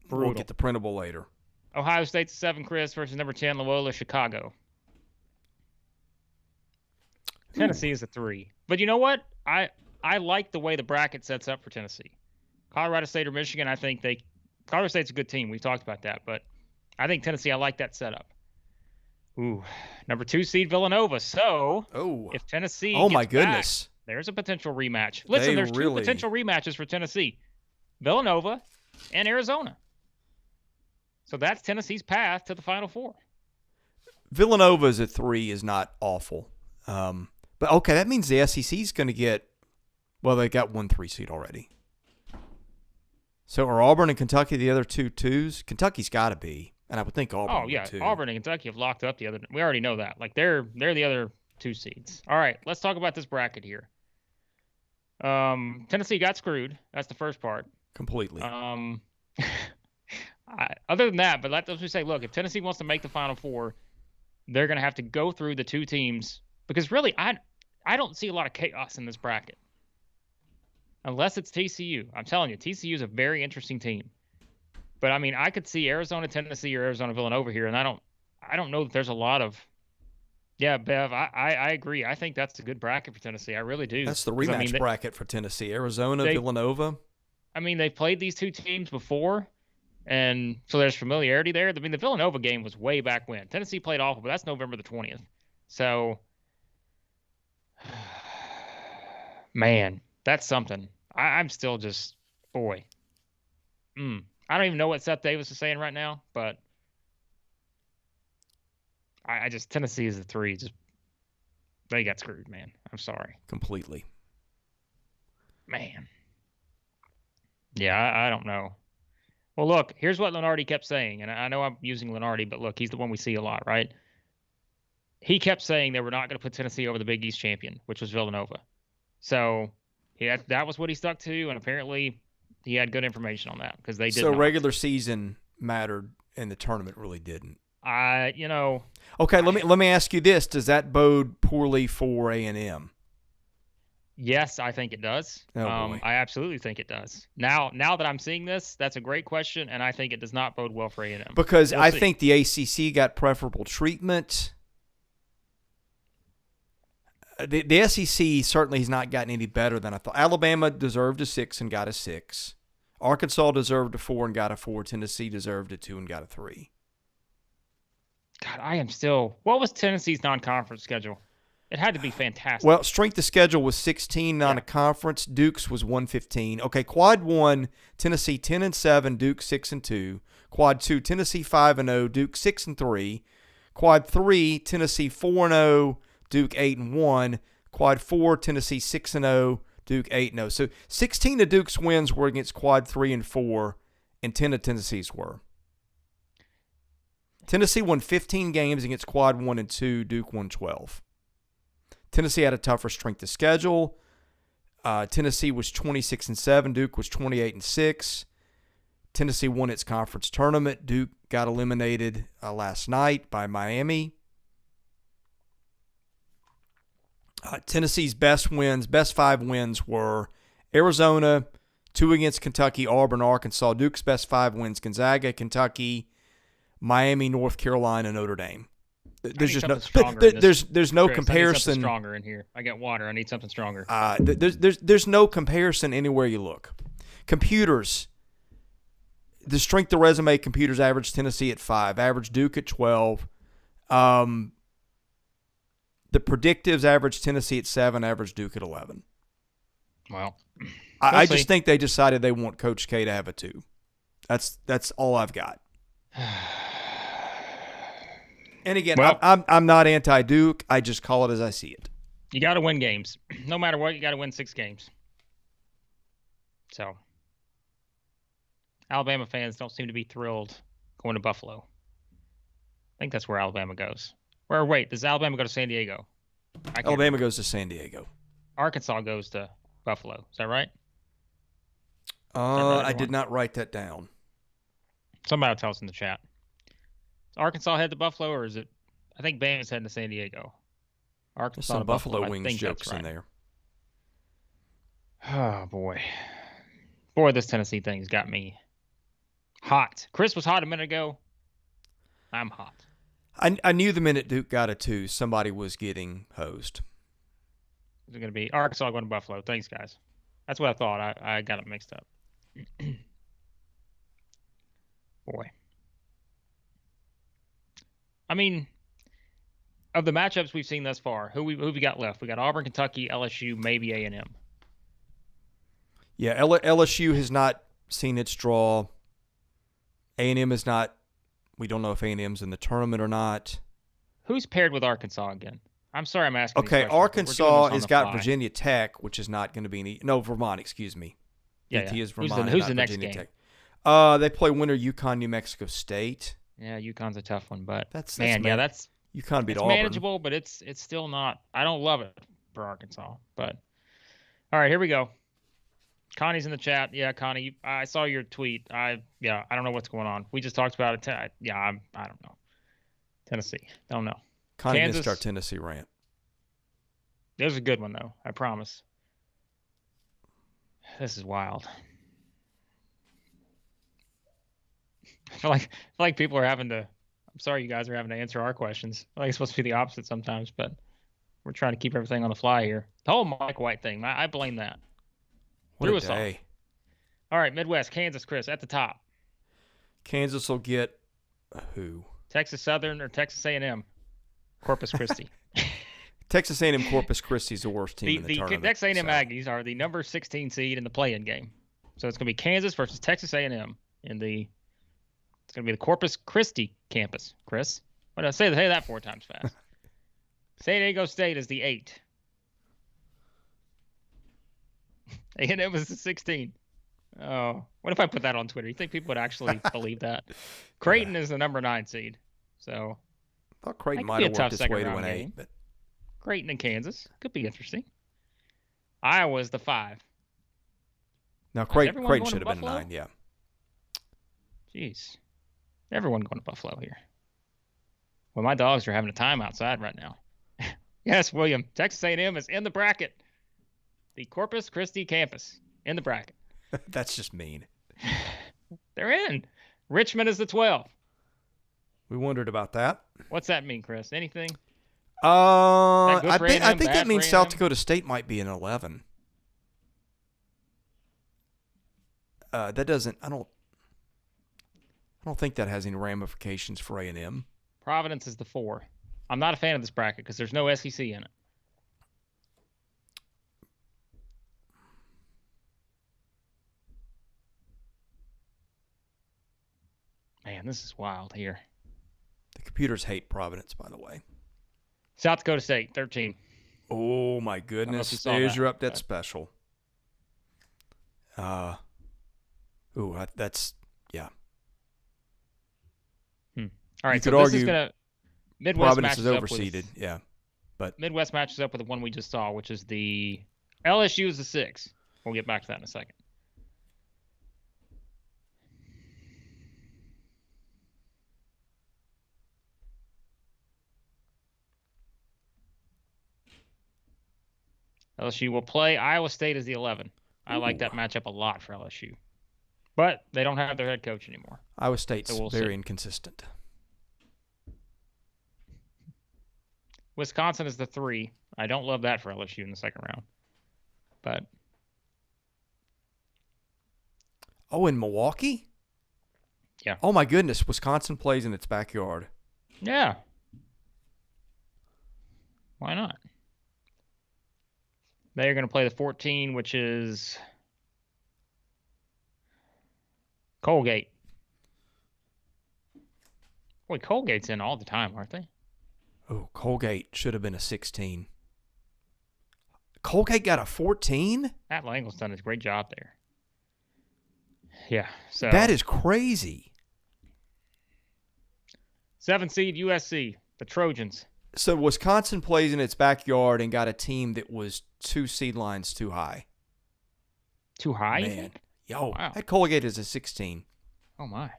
Brutal. We'll get the printable later. Ohio State's 7, Chris, versus number 10, Loyola Chicago. Tennessee is a 3. But you know what? I like the way the bracket sets up for Tennessee. Colorado State or Michigan, I think Colorado State's a good team. We've talked about that. But I think Tennessee, I like that setup. Ooh, number 2 seed Villanova. So if Tennessee oh my gets goodness, back, there's a potential rematch. Listen, there's 2 potential rematches for Tennessee. Villanova and Arizona. So that's Tennessee's path to the Final Four. Villanova's at 3 is not awful. But okay, that means the SEC's going to get, well, they got 1 3 seed already. So are Auburn and Kentucky the other 2 2s? Kentucky's got to be, and I would think Auburn. Oh yeah, too. Auburn and Kentucky have locked up the other. We already know that. Like they're the other 2 seeds. All right, let's talk about this bracket here. Tennessee got screwed. That's the first part. Completely. Other than that, but let's just say, look, if Tennessee wants to make the Final Four, they're going to have to go through the 2 teams because really, I don't see a lot of chaos in this bracket. Unless it's TCU. I'm telling you, TCU is a very interesting team. But I mean, I could see Arizona, Tennessee, or Arizona, Villanova here, and I don't know that there's a lot of. Yeah, Bev, I agree. I think that's a good bracket for Tennessee. I really do. That's the rematch bracket for Tennessee. Arizona, Villanova. I mean, they've played these 2 teams before, and so there's familiarity there. I mean, the Villanova game was way back when. Tennessee played awful, but that's November the 20th. So, man, that's something. I'm still just, boy. I don't even know what Seth Davis is saying right now, but I just Tennessee is the 3. Just they got screwed, man. I'm sorry. Completely. Man. Yeah, I don't know. Well, look, here's what Lenardi kept saying, and I know I'm using Lenardi, but look, he's the one we see a lot, right? He kept saying they were not going to put Tennessee over the Big East champion, which was Villanova. So that was what he stuck to, and apparently he had good information on that because they did. So regular season mattered, and the tournament really didn't. Okay, let me ask you this: does that bode poorly for A&M? Yes, I think it does. I absolutely think it does. Now that I'm seeing this, that's a great question, and I think it does not bode well for A&M. Because I think the ACC got preferable treatment. The SEC certainly has not gotten any better than I thought. Alabama deserved a 6 and got a 6. Arkansas deserved a 4 and got a 4. Tennessee deserved a 2 and got a 3. God, I am still. What was Tennessee's non-conference schedule? It had to be fantastic. Well, strength of schedule was 16 on a conference. Duke's was 115. Okay, quad 1, Tennessee 10-7, Duke 6-2. Quad 2, Tennessee 5-0, Duke 6-3. Quad 3, Tennessee 4-0, Duke 8-1. Quad 4, Tennessee 6-0, Duke 8-0. So 16 of Duke's wins were against quad 3 and 4, and 10 of Tennessee's were. Tennessee won 15 games against quad 1 and 2. Duke won 12. Tennessee had a tougher strength of schedule. Tennessee was 26-7. Duke was 28-6. Tennessee won its conference tournament. Duke got eliminated last night by Miami. Tennessee's best 5 wins were Arizona, 2 against Kentucky, Auburn, Arkansas. Duke's best 5 wins: Gonzaga, Kentucky, Miami, North Carolina, Notre Dame. There's just there's no comparison. I need something stronger in here. I got water. I need something stronger. There's no comparison anywhere you look. Computers, the strength of resume computers average Tennessee at 5, average Duke at 12. The predictives average Tennessee at 7, average Duke at 11. Well, I just think they decided they want Coach K to have a 2. That's all I've got. And again, I'm not anti-Duke. I just call it as I see it. You got to win games. No matter what, you got to win 6 games. So, Alabama fans don't seem to be thrilled going to Buffalo. I think that's where Alabama goes. Does Alabama go to San Diego? Alabama goes to San Diego. Arkansas goes to Buffalo. Is that right? I did not write that down. Somebody will tell us in the chat. Arkansas head to Buffalo, or is it? I think Bama's heading to San Diego. Arkansas some to Buffalo Wings jokes in there. Oh boy, this Tennessee thing's got me hot. Chris was hot a minute ago. I'm hot. I knew the minute Duke got a 2, somebody was getting hosed. Is it going to be Arkansas going to Buffalo? Thanks, guys. That's what I thought. I got it mixed up. Boy. I mean, of the matchups we've seen thus far, who we got left? We got Auburn, Kentucky, LSU, maybe A&M. Yeah, LSU has not seen its draw. A&M is not. We don't know if A&M's in the tournament or not. Who's paired with Arkansas again? I'm sorry I'm asking. Okay, Arkansas has got Virginia Tech, which is not going to be any. No, Vermont, excuse me. Yeah. Is Vermont. Who's the next Virginia game? Tech. They play winner UConn, New Mexico State. Yeah, UConn's a tough one, but that's UConn beat it's Auburn. Manageable, but it's still not. I don't love it for Arkansas, but all right, here we go. Connie's in the chat. Yeah, Connie, I saw your tweet. I don't know what's going on. We just talked about it. I don't know. Tennessee, don't know. Connie missed our Tennessee rant. It was a good one though. I promise. This is wild. I feel like people are having to. I'm sorry, you guys are having to answer our questions. I think it's supposed to be the opposite sometimes, but we're trying to keep everything on the fly here. The whole Mike White thing, I blame that. What a day! All right, Midwest, Kansas, Chris at the top. Kansas will get who? Texas Southern or Texas A&M? Corpus Christi. Texas A&M Corpus Christi is the worst team in the tournament. The Texas A&M Aggies are the number 16 seed in the play-in game, so it's going to be Kansas versus Texas A&M in the. It's going to be the Corpus Christi campus. Chris, What did I say? Say that 4 times fast. San Diego State is the 8. A&M is the 16. Oh, what if I put that on Twitter? You think people would actually believe that? Creighton is the number 9 seed. So I thought Creighton might have worked its way to an 8. But Creighton and Kansas could be interesting. Iowa's the 5. Now, Creighton should have been 9, yeah. Jeez. Everyone going to Buffalo here. Well, my dogs are having a time outside right now. Yes, William. Texas A&M is in the bracket. The Corpus Christi campus in the bracket. That's just mean. They're in. Richmond is the 12. We wondered about that. What's that mean, Chris? Anything? I think that means South Dakota State might be an 11. That doesn't. I don't think that has any ramifications for A&M. Providence is the 4. I'm not a fan of this bracket because there's no SEC in it. Man, this is wild here. The computers hate Providence, by the way. South Dakota State, 13. Oh, my goodness. There's your update special. That's, yeah. All right, you so could this argue is going to Midwest Providence is matches overseeded, yeah. But Midwest matches up with the one we just saw, which is the LSU is the 6. We'll get back to that in a second. LSU will play. Iowa State is the 11. I like that matchup a lot for LSU. But they don't have their head coach anymore. Iowa State's very inconsistent. Wisconsin is the 3. I don't love that for LSU in the second round. But in Milwaukee? Yeah. Oh, my goodness. Wisconsin plays in its backyard. Yeah. Why not? They're going to play the 14, which is Colgate. Boy, Colgate's in all the time, aren't they? Oh, Colgate should have been a 16. Colgate got a 14? Matt Langle's done a great job there. Yeah. So that is crazy. 7 seed USC, the Trojans. So Wisconsin plays in its backyard and got a team that was 2 seed lines too high. Too high? Man. Yo, wow. That Colgate is a 16. Oh, my.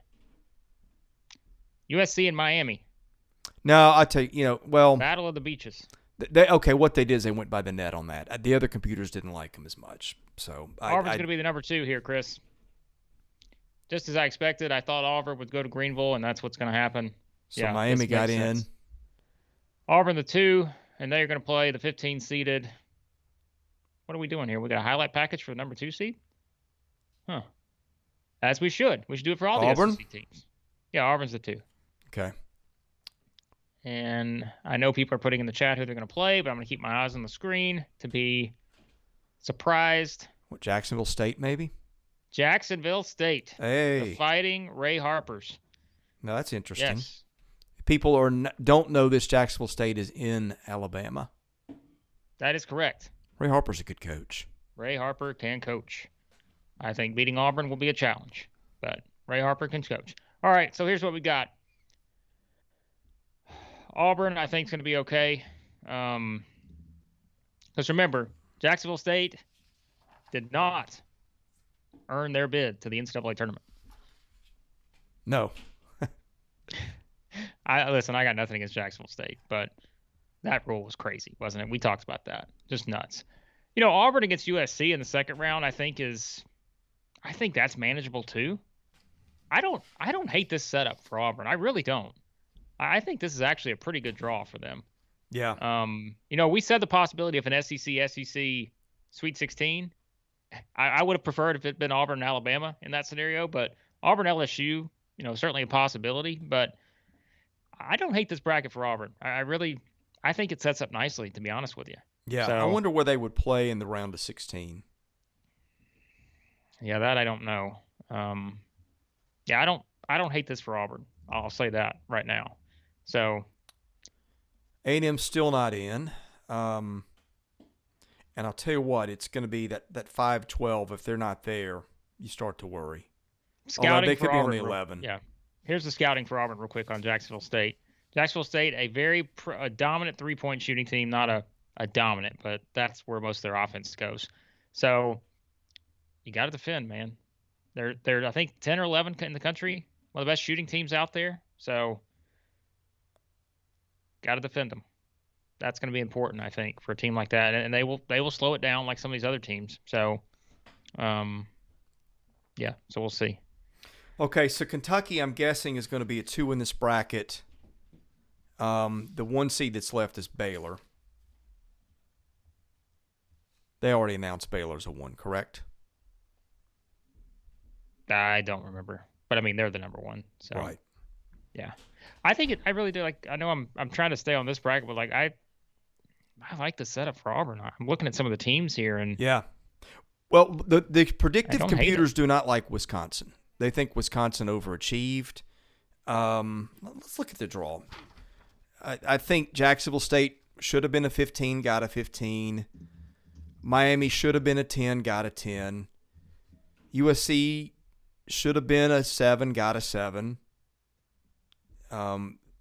USC and Miami. No, I'll tell you, Battle of the Beaches. What they did is they went by the net on that. The other computers didn't like them as much. So Auburn's going to be the number 2 here, Chris. Just as I expected, I thought Auburn would go to Greenville, and that's what's going to happen. So yeah, Miami got in. Sense. Auburn the 2, and they're going to play the 15-seeded. What are we doing here? We got a highlight package for the number 2 seed? Huh. As we should. We should do it for all the SEC teams. Yeah, Auburn's the 2. Okay. And I know people are putting in the chat who they're going to play, but I'm going to keep my eyes on the screen to be surprised. What, Jacksonville State maybe? Jacksonville State. Hey. The Fighting Ray Harpers. Now that's interesting. Yes. People don't know this. Jacksonville State is in Alabama. That is correct. Ray Harper's a good coach. Ray Harper can coach. I think beating Auburn will be a challenge, but Ray Harper can coach. All right, so here's what we got. Auburn, I think, is going to be okay. Because remember, Jacksonville State did not earn their bid to the NCAA tournament. No. I got nothing against Jacksonville State, but that rule was crazy, wasn't it? We talked about that. Just nuts. Auburn against USC in the second round, I think that's manageable too. I don't hate this setup for Auburn. I really don't. I think this is actually a pretty good draw for them. Yeah. We said the possibility of an SEC Sweet 16. I would have preferred if it had been Auburn and Alabama in that scenario, but Auburn LSU, certainly a possibility, but I don't hate this bracket for Auburn. I think it sets up nicely, to be honest with you. Yeah, so, I wonder where they would play in the round of 16. Yeah, that I don't know. I don't hate this for Auburn. I'll say that right now. So A&M's still not in. And I'll tell you what, it's going to be that 5-12. If they're not there, you start to worry. Although they could be on the 11. Yeah. Here's the scouting for Auburn real quick on Jacksonville State. Jacksonville State, a very dominant three-point shooting team, not a dominant, but that's where most of their offense goes. So you got to defend, man. They're I think 10 or 11 in the country, one of the best shooting teams out there. So got to defend them. That's going to be important, I think, for a team like that, and they will slow it down like some of these other teams. So, yeah. So we'll see. Okay, so Kentucky, I'm guessing, is going to be a 2 in this bracket. The 1 seed that's left is Baylor. They already announced Baylor's a 1, correct? I don't remember, but I mean they're the number 1. So right. Yeah, I think I really do like. I know I'm trying to stay on this bracket, but like I like the setup for Auburn. I'm looking at some of the teams here, and yeah. Well, the predictive computers do not like Wisconsin. They think Wisconsin overachieved. Let's look at the draw. I think Jacksonville State should have been a 15, got a 15. Miami should have been a 10, got a 10. USC should have been a 7, got a 7.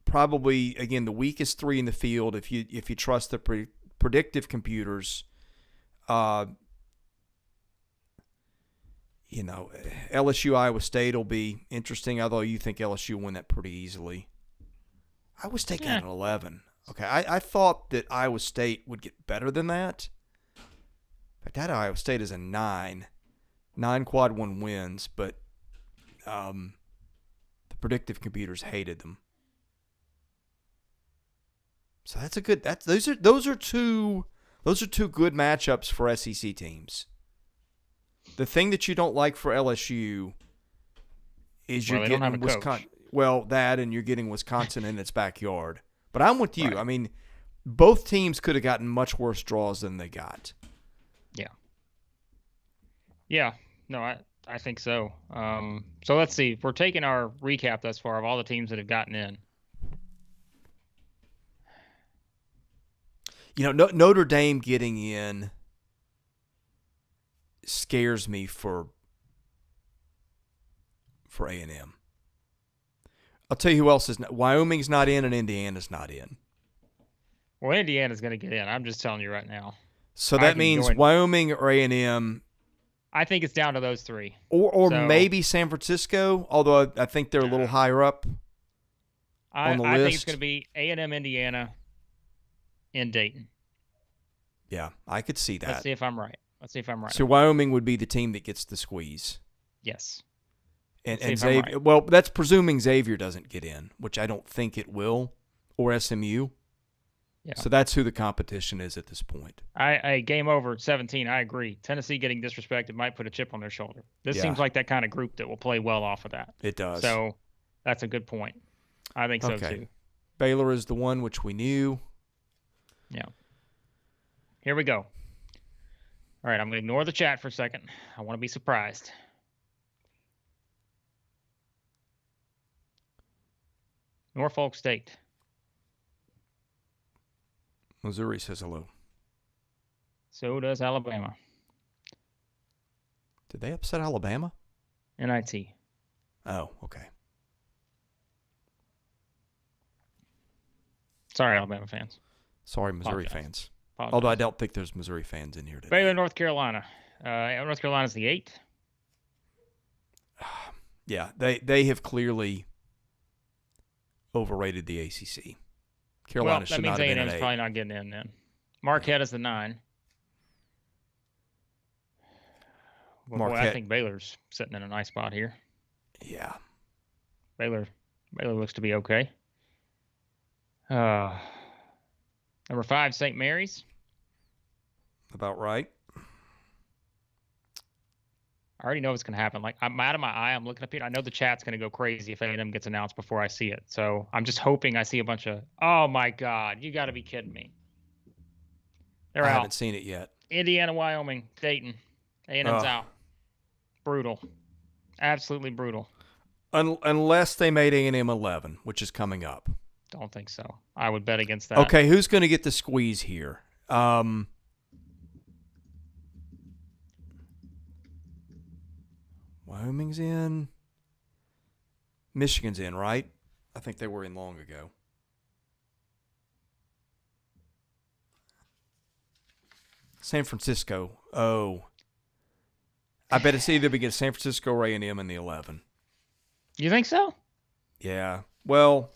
Probably, again, the weakest 3 in the field if you trust the predictive computers. LSU, Iowa State will be interesting, although you think LSU will win that pretty easily. Iowa State got an 11. Okay, I thought that Iowa State would get better than that. But that Iowa State is a 9. 9 quad 1 wins, but the predictive computers hated them. So that's a good. Those are two good matchups for SEC teams. The thing that you don't like for LSU is you're getting Wisconsin. Well, that and you're getting Wisconsin in its backyard. But I'm with you. Right. I mean, both teams could have gotten much worse draws than they got. Yeah. Yeah. No, I think so. So let's see. We're taking our recap thus far of all the teams that have gotten in. Notre Dame getting in scares me for A&M. I'll tell you who else is not. Wyoming's not in and Indiana's not in. Well, Indiana's going to get in. I'm just telling you right now. So that means Wyoming or A&M. I think it's down to those 3. Or maybe San Francisco, although I think they're a little higher up on the list. I think it's going to be A&M, Indiana, and Dayton. Yeah, I could see that. Let's see if I'm right. So Wyoming would be the team that gets the squeeze. Yes. And Xavier, right. Well, that's presuming Xavier doesn't get in, which I don't think it will, or SMU. Yeah. So that's who the competition is at this point. I game over at 17. I agree. Tennessee getting disrespected might put a chip on their shoulder. This seems like that kind of group that will play well off of that. It does. So that's a good point. I think so too. Baylor is the one which we knew. Yeah. Here we go. All right, I'm going to ignore the chat for a second. I want to be surprised. Norfolk State. Missouri says hello. So does Alabama. Did they upset Alabama? NIT. Oh, okay. Sorry, Alabama fans. Sorry, Missouri fans. Although I don't think there's Missouri fans in here today. Baylor, North Carolina. North Carolina's the 8. Yeah, they have clearly overrated the ACC. Carolina should not have been an 8. That means A&M's probably not getting in then. Marquette is the 9. Well, boy, I think Baylor's sitting in a nice spot here. Yeah. Baylor looks to be okay. Number 5, St. Mary's. About right. I already know what's going to happen. Like, I'm out of my eye. I'm looking up here. I know the chat's going to go crazy if A&M gets announced before I see it. So I'm just hoping I see a bunch of, oh, my God. You got to be kidding me. They're out. I haven't seen it yet. Indiana, Wyoming, Dayton. A&M's out. Brutal. Absolutely brutal. Unless they made A&M 11, which is coming up. Don't think so. I would bet against that. Okay, who's going to get the squeeze here? Wyoming's in. Michigan's in, right? I think they were in long ago. San Francisco. Oh. I bet it's either against San Francisco or A&M in the 11. You think so? Yeah. Well,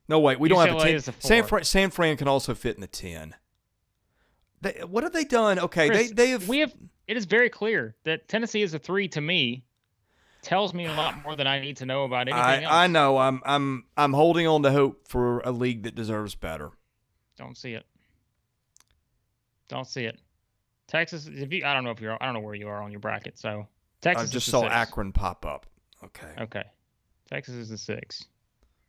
no, wait. We don't have a 10. is a 4. San Fran can also fit in the 10. What have they done? Okay, Chris, they have. It is very clear that Tennessee is a 3 to me. Tells me a lot more than I need to know about anything else. I know. I'm holding on to hope for a league that deserves better. Don't see it. Don't see it. Texas. I don't know where you are on your bracket. So Texas. I just is saw 6. Akron pop up. Okay. Okay. Texas is the 6.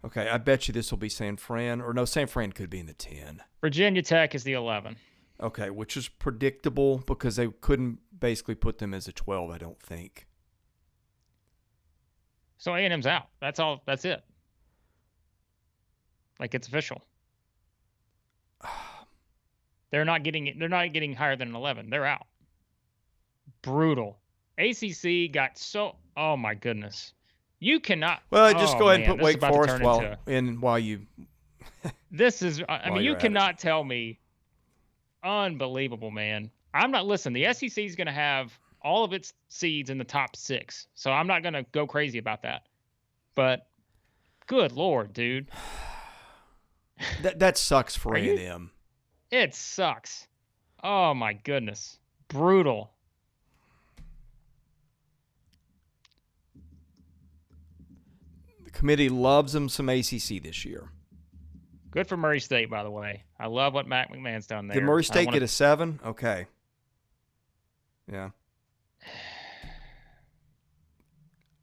Okay. I bet you this will be San Fran, or no, San Fran could be in the 10. Virginia Tech is the 11. Okay, which is predictable because they couldn't basically put them as a 12. I don't think. So A&M's out. That's all. That's it. Like, it's official. They're not getting higher than an 11. They're out. Brutal. ACC got so. Oh my goodness. You cannot. Well, just go ahead and put Wake Forest while you. This is. I mean, you cannot tell me. Unbelievable, man. I'm not. Listen, the SEC is going to have all of its seeds in the top 6, so I'm not going to go crazy about that. But, good Lord, dude. That sucks for A&M. It sucks. Oh my goodness, brutal. The committee loves them some ACC this year. Good for Murray State, by the way. I love what Matt McMahon's done there. Did Murray State get a 7? Okay. Yeah.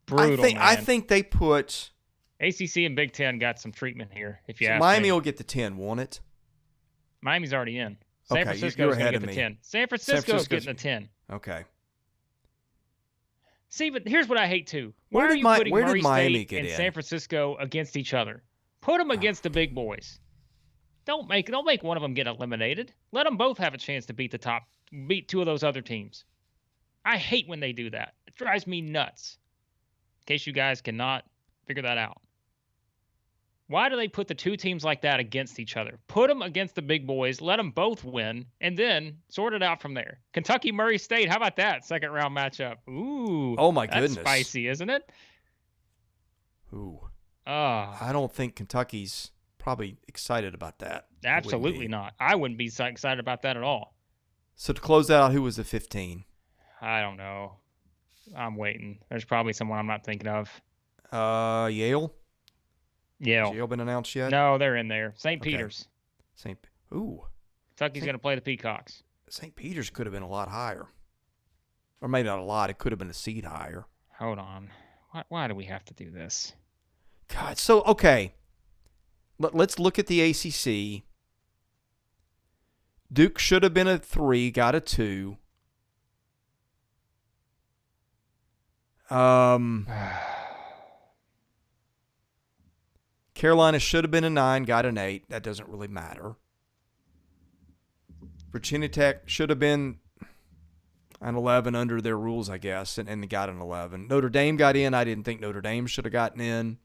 Brutal, I think they put ACC and Big Ten got some treatment here. If you ask Miami me. will get the 10, won't it? Miami's already in. San Okay, Francisco's you're going ahead to get of the me. 10. San Francisco's getting the 10. Okay. See, but here's what I hate too. Why Where are did you Mi- putting where did Murray Miami State get and in? San Francisco against each other? Put them against the big boys. Don't make one of them get eliminated. Let them both have a chance to beat 2 of those other teams. I hate when they do that. It drives me nuts. In case you guys cannot figure that out. Why do they put the 2 teams like that against each other? Put them against the big boys, let them both win, and then sort it out from there. Kentucky Murray State, how about that second round matchup? Ooh. Oh my that's goodness. Spicy, isn't it? Ooh. Oh, I don't think Kentucky's probably excited about that. absolutely not. I wouldn't be so excited about that at all. So to close out, who was the 15? I don't know. I'm waiting. There's probably someone I'm not thinking of. Yale? Yale. Has Yale been announced yet? No, they're in there. St. Okay. Peter's. Kentucky's going to play the Peacocks. St. Peter's could have been a lot higher. Or maybe not a lot. It could have been a seed higher. Hold on. Why do we have to do this? God, so, okay. Let's look at the ACC. Duke should have been a 3, got a 2. Carolina should have been a 9, got an 8. That doesn't really matter. Virginia Tech should have been an 11 under their rules, I guess, and they got an 11. Notre Dame got in. I didn't think Notre Dame should have gotten in.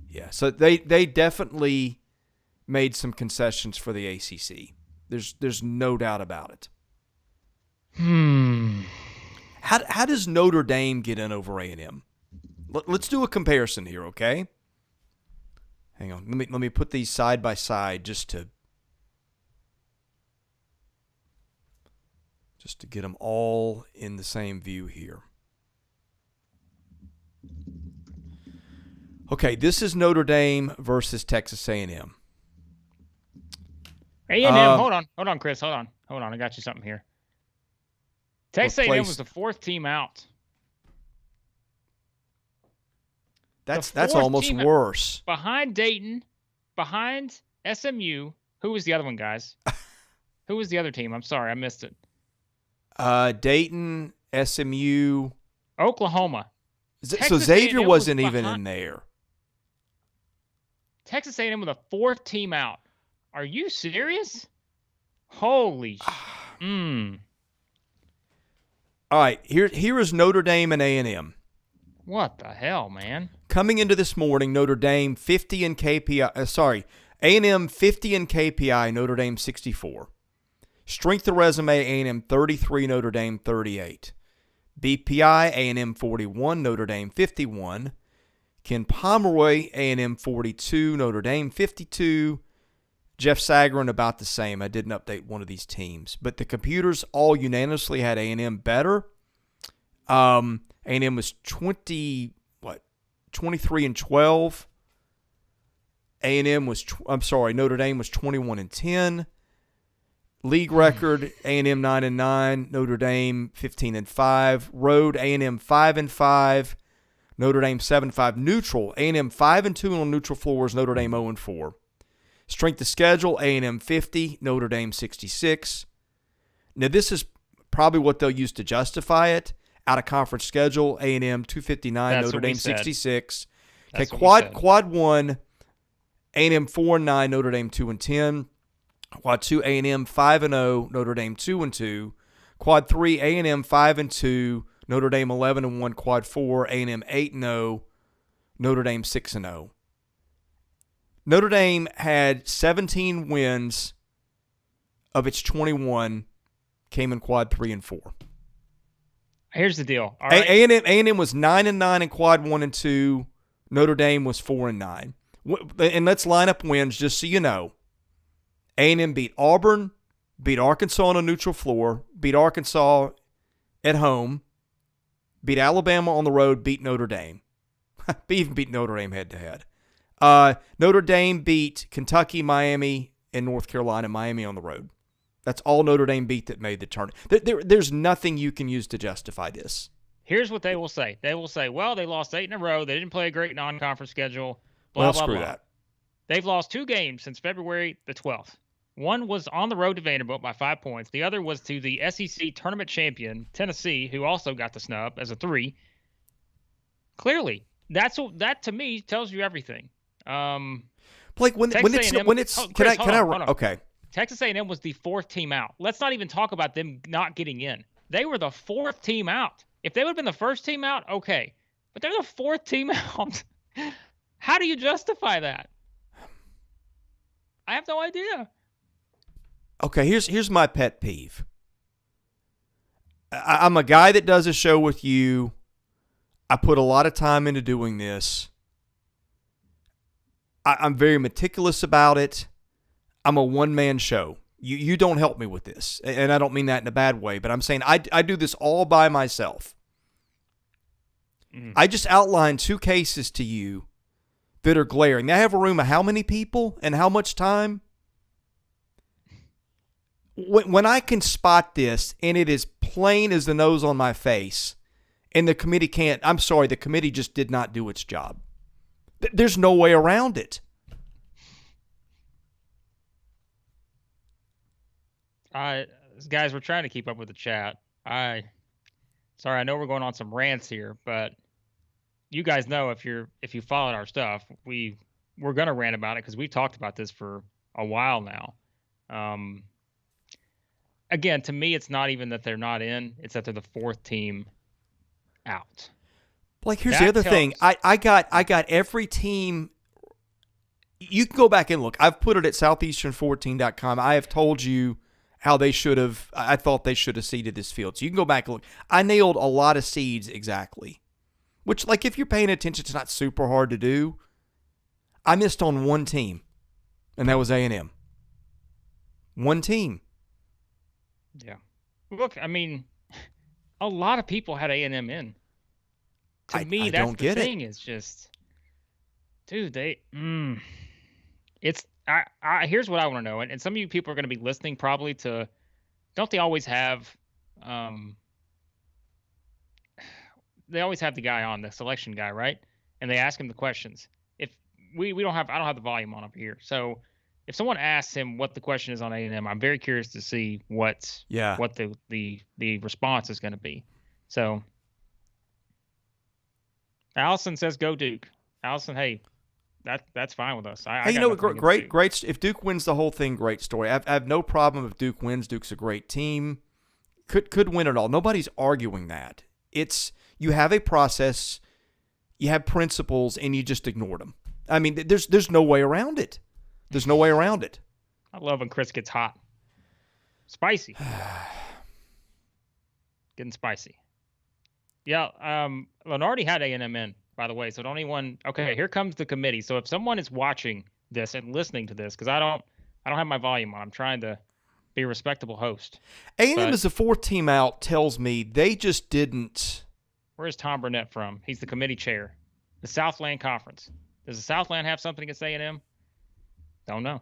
Yeah, so they definitely made some concessions for the ACC. There's no doubt about it. How does Notre Dame get in over A&M? Let's do a comparison here, okay? Hang on. Let me put these side by side just to get them all in the same view here. Okay, this is Notre Dame versus Texas A&M. A&M, hold on, Chris, hold on. I got you something here. Texas A&M was the 4th team out. That's almost worse. Behind Dayton, behind SMU. Who was the other one, guys? Who was the other team? I'm sorry, I missed it. Dayton, SMU, Oklahoma. So Xavier wasn't even in there. Texas A&M with a 4th team out. Are you serious? Holy All right, here is Notre Dame and A&M. What the hell, man? Coming into this morning, Notre Dame 50 in KPI. A&M 50 in KPI, Notre Dame 64. Strength of resume, A&M 33, Notre Dame 38. BPI, A&M 41, Notre Dame 51. Ken Pomeroy, A&M 42, Notre Dame 52. Jeff Sagarin about the same. I didn't update one of these teams, but the computers all unanimously had A&M better. A&M was 23 and 12. Notre Dame was 21 and 10. League record, A&M 9 and 9, Notre Dame 15 and 5. Road, A&M 5 and 5, Notre Dame 7 and 5. Neutral, A&M 5 and 2 on neutral floors, Notre Dame 0 and 4. Strength of schedule, A&M 50, Notre Dame 66. Now this is probably what they'll use to justify it. Out of conference schedule, A&M 259, Notre Dame 66. Okay, quad 1, A&M 4 and 9, Notre Dame 2 and 10. Quad 2, A&M 5 and 0, Notre Dame 2 and 2. Quad 3, A&M 5 and 2, Notre Dame 11 and 1. Quad 4, A&M 8 and 0, Notre Dame 6 and 0. Notre Dame had 17 wins of its 21 came in quad 3 and 4. Here's the deal. All right. A&M was 9 and 9 in quad 1 and 2. Notre Dame was 4 and 9. And let's line up wins just so you know. A&M beat Auburn, beat Arkansas on a neutral floor, beat Arkansas at home, beat Alabama on the road, beat Notre Dame. Even beat Notre Dame head-to-head. Notre Dame beat Kentucky, Miami, and North Carolina, Miami on the road. That's all Notre Dame beat that made the tournament. There's nothing you can use to justify this. Here's what they will say. They will say, well, they lost 8 in a row. They didn't play a great non-conference schedule. Blah, blah, screw blah. that. They've lost 2 games since February the 12th. One was on the road to Vanderbilt by 5 points. The other was to the SEC tournament champion, Tennessee, who also got the snub as a 3. Clearly, that to me tells you everything. Blake, when it's okay. Texas A&M was the 4th team out. Let's not even talk about them not getting in. They were the 4th team out. If they would have been the 1st team out, okay. But they're the 4th team out. How do you justify that? I have no idea. Okay, here's my pet peeve. I'm a guy that does a show with you. I put a lot of time into doing this. I'm very meticulous about it. I'm a one-man show. You don't help me with this, and I don't mean that in a bad way, but I'm saying I do this all by myself. I just outlined 2 cases to you that are glaring. I have a room of how many people and how much time? When I can spot this, and it is plain as the nose on my face, and the committee can't, I'm sorry, the committee just did not do its job. There's no way around it. Guys, we're trying to keep up with the chat. Sorry, I know we're going on some rants here, but you guys know if you followed our stuff, we're gonna rant about it because we've talked about this for a while now. Again, to me, it's not even that they're not in; it's that they're the 4th team out. Like, here's the other thing. I got every team. You can go back and look. I've put it at southeastern14.com. I have told you how they should have. I thought they should have seeded this field. So you can go back and look. I nailed a lot of seeds exactly. Which, like, if you're paying attention, it's not super hard to do. I missed on one team, and that was A&M. One team. Yeah. Look, I mean, a lot of people had A&M in. To me, that's the thing. Is just, dude, it's here's what I want to know, and some of you people are going to be listening probably to. Don't they always have? They always have the guy on, the selection guy, right? And they ask him the questions. If we don't have, I don't have the volume on up here, so if someone asks him what the question is on A&M, I'm very curious to see what the response is going to be. So. Allison says, go Duke. Allison, hey, that's fine with us. Hey, great. If Duke wins the whole thing, great story. I have no problem if Duke wins. Duke's a great team. Could win it all. Nobody's arguing that. It's you have a process, you have principles, and you just ignored them. I mean, there's no way around it. There's no way around it. I love when Chris gets hot, spicy, getting spicy. Yeah, Lenardi had A&M in, by the way. So don't anyone. Okay, here comes the committee. So if someone is watching this and listening to this, because I don't have my volume on. I'm trying to be a respectable host. A&M is the fourth team out. Tells me they just didn't. Where's Tom Burnett from? He's the committee chair. The Southland Conference. Does the Southland have something against A&M? Don't know.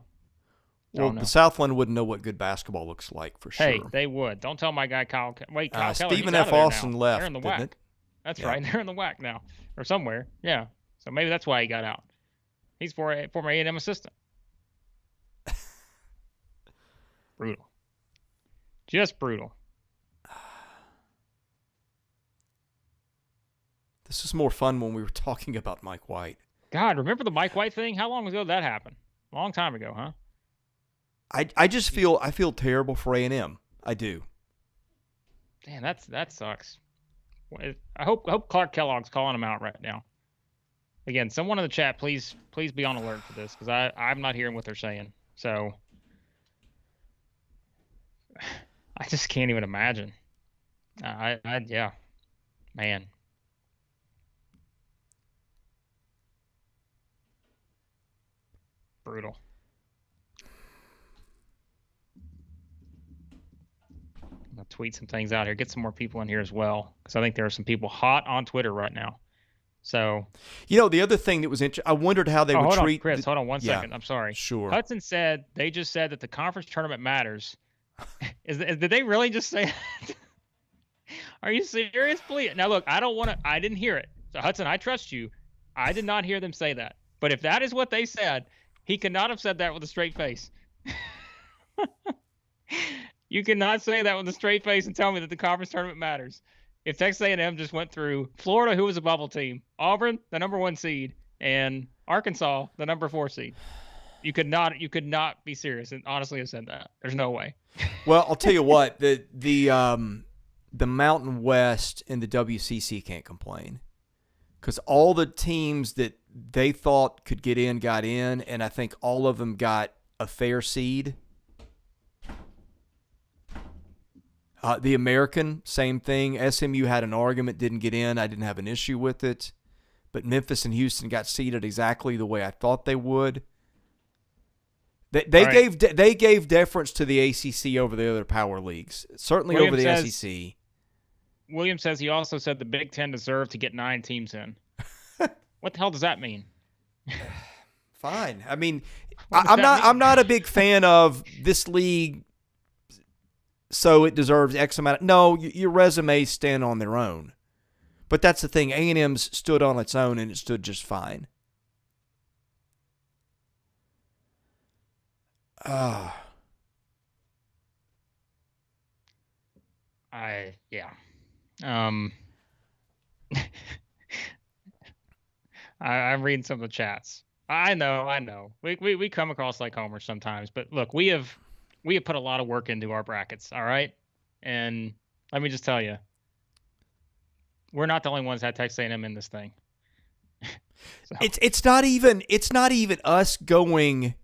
The Southland wouldn't know what good basketball looks like for sure. Hey, they would. Don't tell my guy Kyle. Wait, Kyle Keller. Stephen F. Austin left. They're in the WAC. That's right. They're in the WAC now, or somewhere. Yeah. So maybe that's why he got out. He's former A&M assistant. Brutal. Just brutal. This is more fun when we were talking about Mike White. God, remember the Mike White thing? How long ago did that happen? A long time ago, huh? I just feel terrible for A&M. I do. Man, that sucks. I hope Clark Kellogg's calling him out right now. Again, someone in the chat, please be on alert for this, because I'm not hearing what they're saying. So I just can't even imagine. Yeah, man. Brutal. I'm gonna tweet some things out here. Get some more people in here as well, because I think there are some people hot on Twitter right now. So, the other thing that was interesting, I wondered how they would treat. Chris, hold on one second. I'm sorry. Sure. Hudson said they just said that the conference tournament matters. Did they really just say that? Are you serious? Please. Now look, I didn't hear it. So Hudson, I trust you. I did not hear them say that. But if that is what they said, he could not have said that with a straight face. You cannot say that with a straight face and tell me that the conference tournament matters. If Texas A&M just went through Florida, who was a bubble team, Auburn, the number 1 seed, and Arkansas, the number 4 seed, you could not be serious and honestly have said that. There's no way. Well, I'll tell you what, the Mountain West and the WCC can't complain, because all the teams that they thought could get in got in, and I think all of them got a fair seed. The American, same thing. SMU had an argument, didn't get in. I didn't have an issue with it. But Memphis and Houston got seeded exactly the way I thought they would. They gave deference to the ACC over the other power leagues, certainly over the SEC. William says he also said the Big Ten deserved to get 9 teams in. What the hell does that mean? Fine. I mean, I'm not a big fan of this league, so it deserves X amount. No, your resumes stand on their own. But that's the thing. A&M's stood on its own, and it stood just fine. I'm reading some of the chats. I know. We come across like homers sometimes, but look, we have put a lot of work into our brackets, all right? And let me just tell you, we're not the only ones that had Texas A&M in this thing. So. It's not even us going,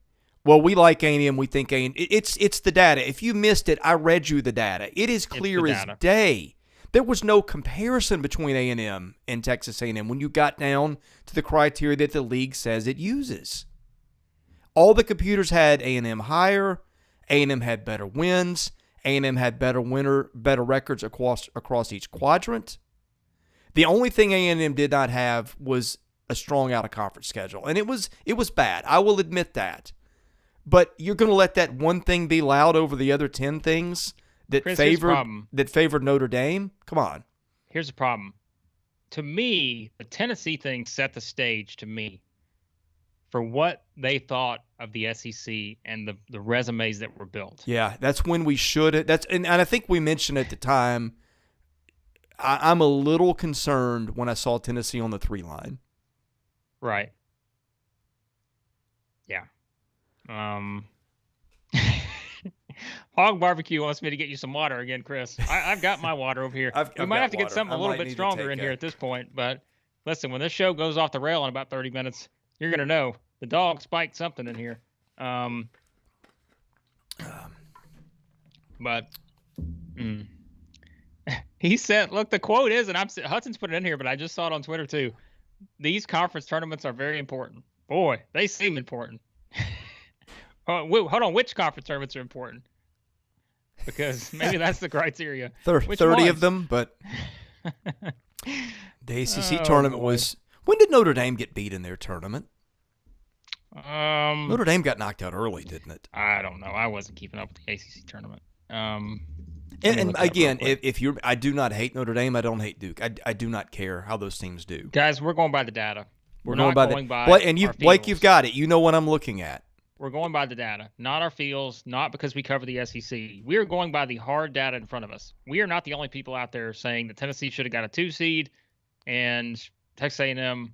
well, we like A&M, we think A&M. It's the data. If you missed it, I read you the data. It is clear as day. There was no comparison between A&M and Texas A&M when you got down to the criteria that the league says it uses. All the computers had A&M higher. A&M had better wins. A&M had better records across each quadrant. The only thing A&M did not have was a strong out-of-conference schedule, and it was bad. I will admit that. But you're going to let that one thing be loud over the other 10 things that favored Notre Dame? Come on. Here's the problem. To me, the Tennessee thing set the stage to me for what they thought of the SEC and the resumes that were built. Yeah, that's when we should. And I think we mentioned at the time, I'm a little concerned when I saw Tennessee on the 3 line. Right. Yeah. Hog Barbecue wants me to get you some water again, Chris. I've got my water over here. We might have to get something a little bit stronger in here at this point. But listen, when this show goes off the rail in about 30 minutes, you're going to know the dog spiked something in here. But he said, look, the quote is, and Hudson's put it in here, but I just saw it on Twitter too. These conference tournaments are very important. Boy, they seem important. Hold on, which conference tournaments are important? Because maybe that's the criteria. 30 of them, but the ACC tournament was... When did Notre Dame get beat in their tournament? Notre Dame got knocked out early, didn't it? I don't know. I wasn't keeping up with the ACC tournament. And again, I do not hate Notre Dame. I don't hate Duke. I do not care how those teams do. Guys, we're going by the data. We're not going by Blake, you've got it. You know what I'm looking at. We're going by the data, not our feels, not because we cover the SEC. We are going by the hard data in front of us. We are not the only people out there saying that Tennessee should have got a 2 seed and Texas A&M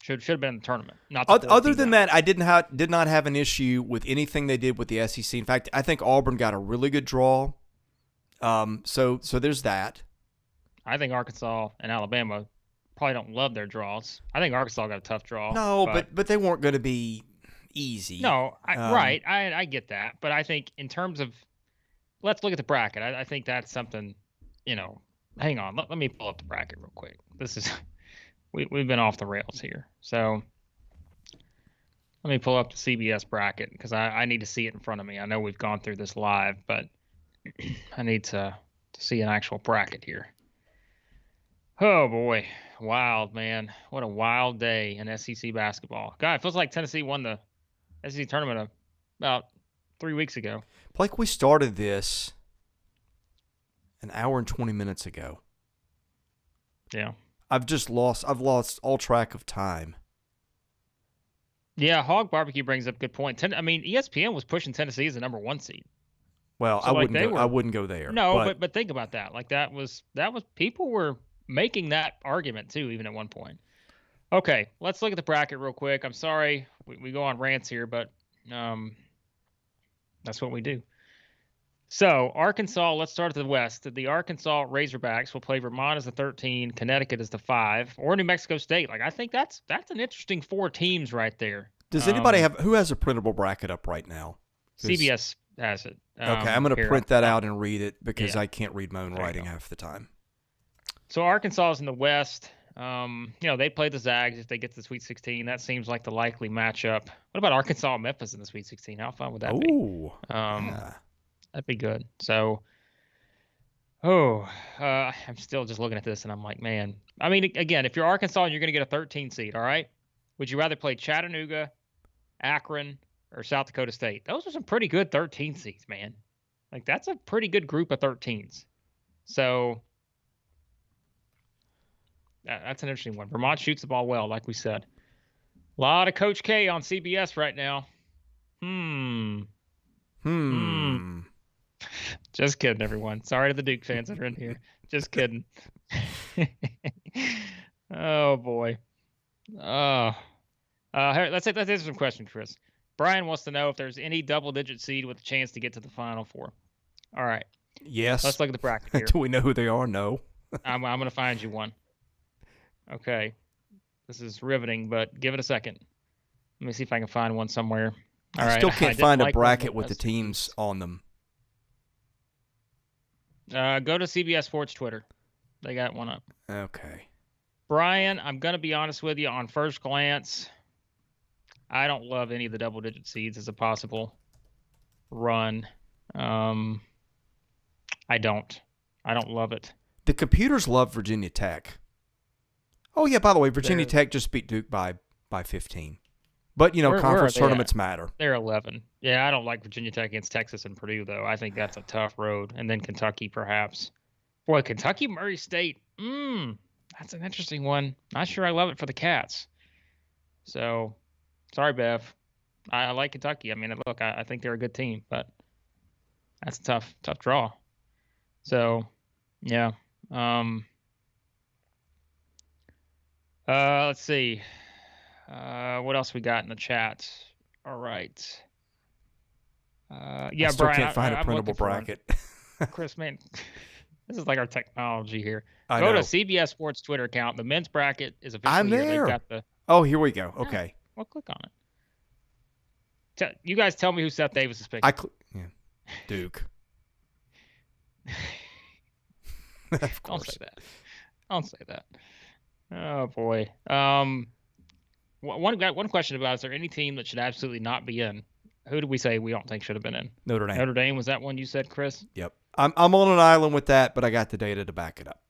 should have been in the tournament. Other than that, I did not have an issue with anything they did with the SEC. In fact, I think Auburn got a really good draw. So there's that. I think Arkansas and Alabama probably don't love their draws. I think Arkansas got a tough draw. No, but they weren't going to be easy. No, right. I get that. But I think in terms of, let's look at the bracket. I think that's something, hang on. Let me pull up the bracket real quick. This is, we've been off the rails here. So let me pull up the CBS bracket because I need to see it in front of me. I know we've gone through this live, but I need to see an actual bracket here. Oh, boy. Wild, man. What a wild day in SEC basketball. God, it feels like Tennessee won the SEC tournament about 3 weeks ago. Blake, we started this an hour and 20 minutes ago. Yeah. I've lost all track of time. Yeah, Hog Barbecue brings up a good point. ESPN was pushing Tennessee as the number 1 seed. Well, so I wouldn't go there. No, but think about that. Like that was people were making that argument too, even at one point. Okay, let's look at the bracket real quick. I'm sorry we go on rants here, but that's what we do. So Arkansas, let's start at the West. The Arkansas Razorbacks will play Vermont as the 13, Connecticut as the 5, or New Mexico State. Like I think that's an interesting 4 teams right there. Does anybody who has a printable bracket up right now? CBS has it. Okay, I'm going to print that out and read it because I can't read my own writing half the time. So Arkansas is in the West. They play the Zags if they get to the Sweet 16. That seems like the likely matchup. What about Arkansas and Memphis in the Sweet 16? How fun would that be? Ooh, that'd be good. So, I'm still just looking at this and I'm like, man. I mean, again, if you're Arkansas and you're going to get a 13 seed, all right, would you rather play Chattanooga, Akron, or South Dakota State? Those are some pretty good 13 seeds, man. Like that's a pretty good group of 13s. So that's an interesting one. Vermont shoots the ball well, like we said. A lot of Coach K on CBS right now. Just kidding, everyone. Sorry to the Duke fans that are in here. Just kidding. Oh, boy. Let's answer some questions, Chris. Brian wants to know if there's any double-digit seed with a chance to get to the Final Four. All right. Yes. Let's look at the bracket here. Do we know who they are? No. I'm going to find you one. Okay. This is riveting, but give it a second. Let me see if I can find one somewhere. All right. I still can't find a bracket with the teams on them. Go to CBS Sports Twitter. They got one up. Okay. Brian, I'm going to be honest with you. On first glance, I don't love any of the double-digit seeds as a possible run. I don't love it. The computers love Virginia Tech. Oh, yeah, by the way, Virginia Tech just beat Duke by 15. But, conference tournaments matter. They're 11. Yeah, I don't like Virginia Tech against Texas and Purdue, though. I think that's a tough road. And then Kentucky, perhaps. Boy, Kentucky, Murray State. That's an interesting one. Not sure I love it for the Cats. So, sorry, Bev. I like Kentucky. I mean, look, I think they're a good team, but that's a tough draw. So, yeah. Let's see. What else we got in the chat? All right. I Yeah, still Brian, can't find a I'm printable looking for one. bracket. Chris, man, this is like our technology here. I Go to know. CBS Sports Twitter account. The men's bracket is I'm officially here. They've there. got the. Oh, here we go. Yeah, Okay. well, click on it. You guys tell me who Seth Davis is picking. Yeah. Duke. Of Don't course. say that. Don't say that. Oh boy. One question about: is there any team that should absolutely not be in? Who do we say we don't think should have been in? Notre Dame. Notre Dame, was that one you said, Chris? Yep. I'm on an island with that, but I got the data to back it up.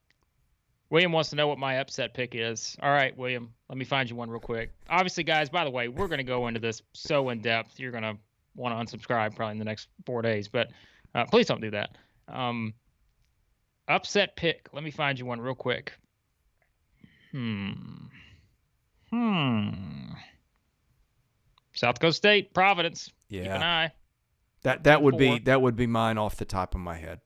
William wants to know what my upset pick is. All right, William, let me find you one real quick. Obviously, guys, by the way, we're going to go into this so in depth. You're going to want to unsubscribe probably in the next 4 days, but please don't do that. Upset pick. Let me find you one real quick. South Coast State, Providence. Yeah. Keep an eye. That would be mine off the top of my head.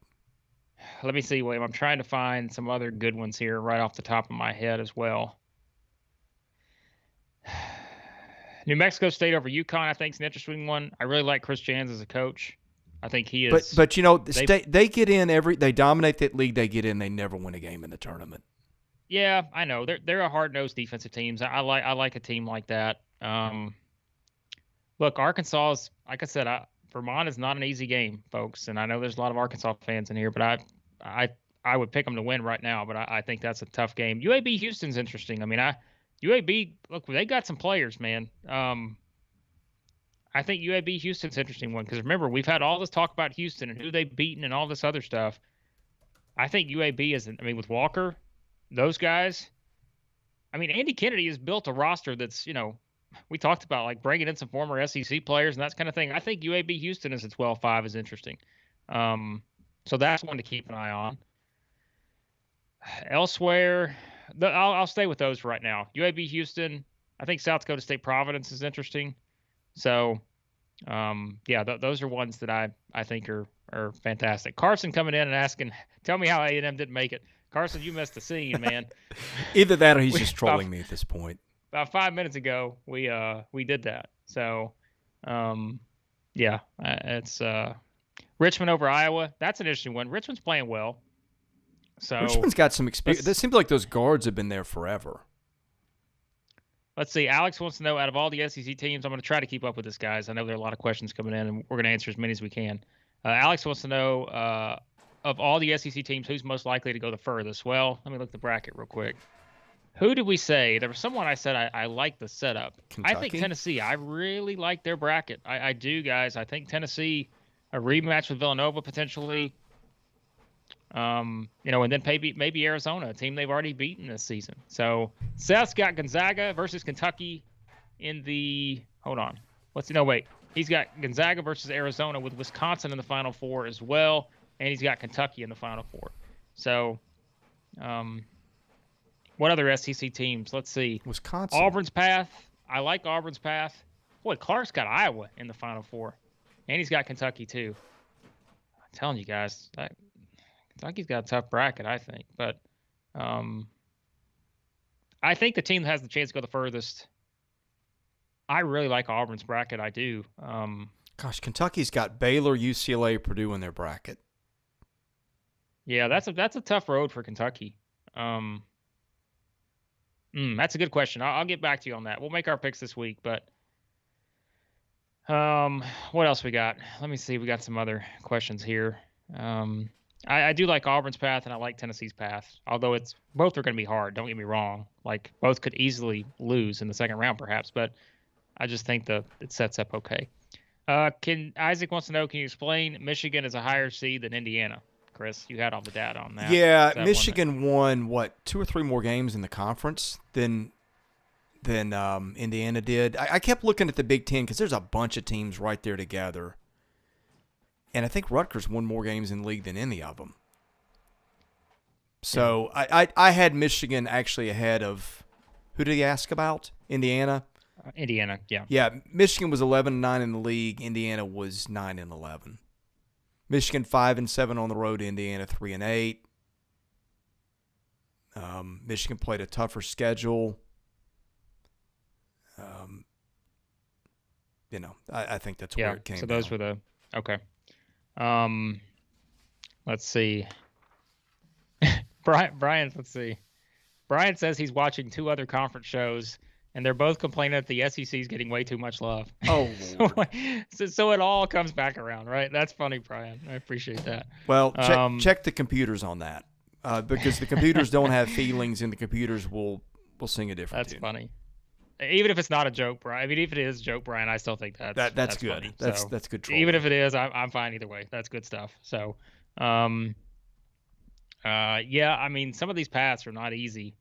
Let me see, William. I'm trying to find some other good ones here right off the top of my head as well. New Mexico State over UConn, I think, is an interesting one. I really like Chris Jans as a coach. I think he is. But you know, they get in they dominate that league. They get in. They never win a game in the tournament. Yeah, I know. They're a hard-nosed defensive teams. I like a team like that. Look, Arkansas is, like I said, Vermont is not an easy game, folks, and I know there's a lot of Arkansas fans in here, but I would pick them to win right now, but I think that's a tough game. UAB Houston's interesting. I mean, UAB, look, they got some players, man. I think UAB Houston's an interesting one because remember, we've had all this talk about Houston and who they've beaten and all this other stuff. I think UAB is, I mean, with Walker, those guys. I mean, Andy Kennedy has built a roster that's, we talked about like bringing in some former SEC players and that kind of thing. I think UAB Houston as a 12-5 is interesting. So that's one to keep an eye on. Elsewhere, I'll stay with those right now. UAB Houston. I think South Dakota State Providence is interesting. So, those are ones that I think are fantastic. Carson coming in and asking, tell me how A&M didn't make it. Carson, you missed the scene, man. Either that or he's just trolling me at this point. About 5 minutes ago, we did that. So, it's Richmond over Iowa. That's an interesting one. Richmond's playing well. So Richmond's got some experience. It seems like those guards have been there forever. Let's see. Alex wants to know, out of all the SEC teams, I'm going to try to keep up with this, guys. I know there are a lot of questions coming in, and we're going to answer as many as we can. Alex wants to know, of all the SEC teams, who's most likely to go the furthest? Well, let me look at the bracket real quick. Who did we say? There was someone I said I like the setup. Kentucky? I think Tennessee. I really like their bracket. I do, guys. I think Tennessee, a rematch with Villanova potentially. And then maybe Arizona, a team they've already beaten this season. So Seth's got Gonzaga versus Kentucky in the – hold on. He's got Gonzaga versus Arizona with Wisconsin in the Final Four as well, and he's got Kentucky in the Final Four. So what other SEC teams? Let's see. Wisconsin. Auburn's path. I like Auburn's path. Boy, Clark's got Iowa in the Final Four, and he's got Kentucky too. I'm telling you guys, Kentucky's got a tough bracket, I think. But I think the team that has the chance to go the furthest, I really like Auburn's bracket. I do. Gosh, Kentucky's got Baylor, UCLA, Purdue in their bracket. Yeah, that's a tough road for Kentucky. That's a good question. I'll get back to you on that. We'll make our picks this week, but what else we got? Let me see. We got some other questions here. I do like Auburn's path, and I like Tennessee's path, although both are going to be hard. Don't get me wrong. Like, both could easily lose in the second round, perhaps, but I just think it sets up okay. Isaac wants to know, can you explain Michigan is a higher seed than Indiana? Chris, you had all the data on that. Yeah, Michigan won, 2 or 3 more games in the conference than Indiana did. I kept looking at the Big Ten because there's a bunch of teams right there together. And I think Rutgers won more games in the league than any of them. So I had Michigan actually ahead of, who did he ask about? Indiana? Indiana, yeah. Yeah, Michigan was 11-9 in the league. Indiana was 9-11. Michigan 5-7 on the road. Indiana 3-8. Michigan played a tougher schedule. I think that's where it came. So those down. were the okay. Let's see. Let's see. Brian says he's watching 2 other conference shows, and they're both complaining that the SEC is getting way too much love. Oh, so it all comes back around, right? That's funny, Brian. I appreciate that. Well, check the computers on that, because the computers don't have feelings, and the computers will sing a different tune. That's funny. Even if it's not a joke, Brian. I mean, if it is a joke, Brian, I still think that's good. Funny. That's good troll. Even if it is, I'm fine either way. That's good stuff. So, yeah, I mean, some of these paths are not easy.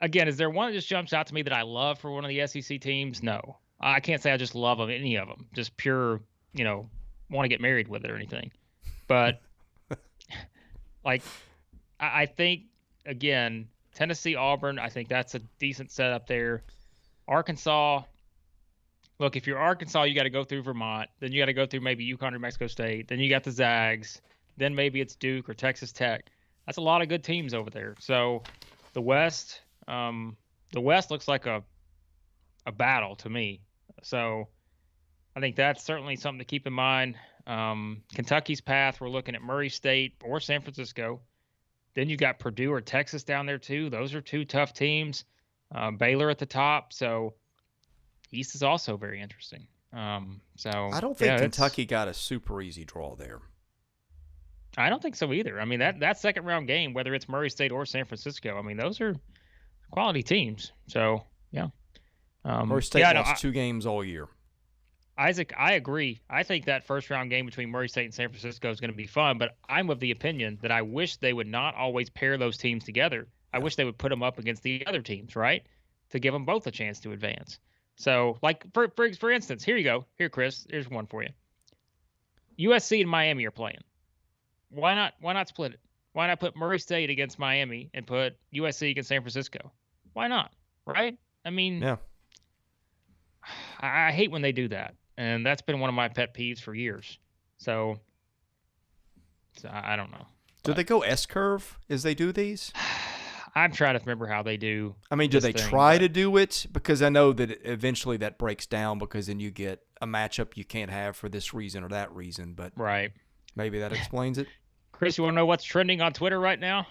Again, is there one that just jumps out to me that I love for one of the SEC teams? No. I can't say I just love them, any of them. Just pure, want to get married with it or anything. But, I think, again, Tennessee, Auburn, I think that's a decent setup there. Arkansas, look, if you're Arkansas, you got to go through Vermont. Then you got to go through maybe UConn or Mexico State. Then you got the Zags. Then maybe it's Duke or Texas Tech. That's a lot of good teams over there. So the West looks like a battle to me. So I think that's certainly something to keep in mind. Kentucky's path, we're looking at Murray State or San Francisco. Then you got Purdue or Texas down there too. Those are 2 tough teams. Baylor at the top. So East is also very interesting. So I don't think Kentucky got a super easy draw there. I don't think so either. I mean, that second round game, whether it's Murray State or San Francisco, I mean, those are quality teams. So, yeah. Murray State lost 2 games all year. Isaac, I agree. I think that first round game between Murray State and San Francisco is going to be fun, but I'm of the opinion that I wish they would not always pair those teams together. I wish they would put them up against the other teams, right, to give them both a chance to advance. So, like, for instance, here you go. Here, Chris, here's one for you. USC and Miami are playing. Why not split it? Why not put Murray State against Miami and put USC against San Francisco? Why not? Right? I mean, yeah. I hate when they do that, and that's been one of my pet peeves for years. So I don't know. Do they go S-curve as they do these? I'm trying to remember how they do. I mean, do they try to do it? Because I know that eventually that breaks down, because then you get a matchup you can't have for this reason or that reason. But right. Maybe that explains it. Chris, you want to know what's trending on Twitter right now?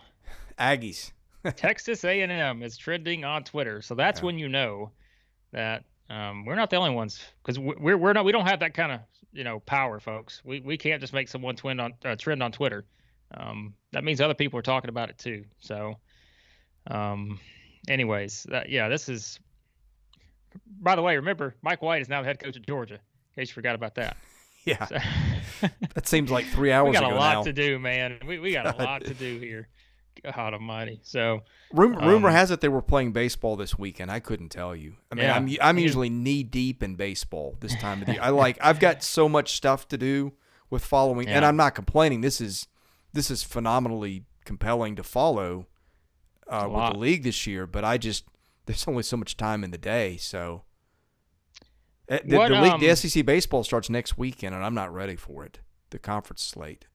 Aggies. Texas A&M is trending on Twitter. So that's when you know that we're not the only ones, because we don't have that kind of power, folks. We can't just make someone trend on Twitter. That means other people are talking about it too. So, anyways, this is. By the way, remember Mike White is now the head coach at Georgia. In case you forgot about that. Yeah, so, that seems like 3 hours ago now. We got a lot to do, man. We got a lot to do here. God almighty. So rumor has it they were playing baseball this weekend. I couldn't tell you. I mean, I'm usually knee deep in baseball this time of the year. I've got so much stuff to do with following, and I'm not complaining. This is phenomenally compelling to follow with the league this year. But there's only so much time in the day. So the SEC baseball starts next weekend, and I'm not ready for it. The conference slate.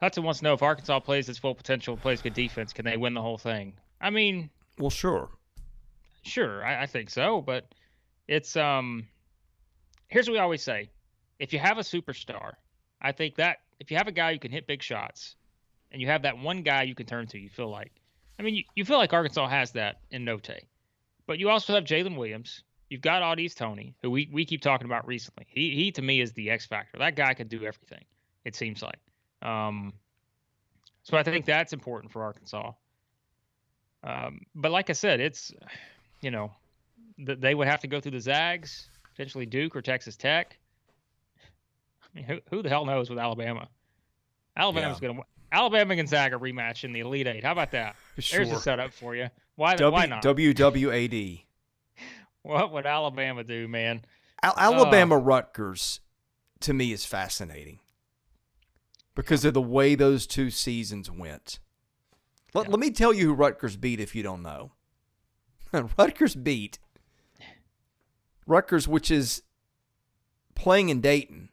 Hudson wants to know if Arkansas plays its full potential, plays good defense, can they win the whole thing? I mean, well, sure, I think so. But it's here's what we always say: if you have a superstar, I think that if you have a guy who can hit big shots, and you have that one guy you can turn to, you feel like, you feel like Arkansas has that in Note. But you also have Jalen Williams. You've got Audi's Tony, who we keep talking about recently. He to me is the X factor. That guy can do everything, it seems like. So I think that's important for Arkansas. But like I said, it's, they would have to go through the Zags, potentially Duke or Texas Tech. I mean, who the hell knows with Alabama? Alabama's going to Alabama Gonzaga rematch in the Elite Eight. How about that? Sure. There's a setup for you. Why not? WWAD. What would Alabama do, man? Alabama Rutgers, to me, is fascinating because of the way those 2 seasons went. Let me tell you who Rutgers beat if you don't know. Rutgers beat Rutgers, which is playing in Dayton,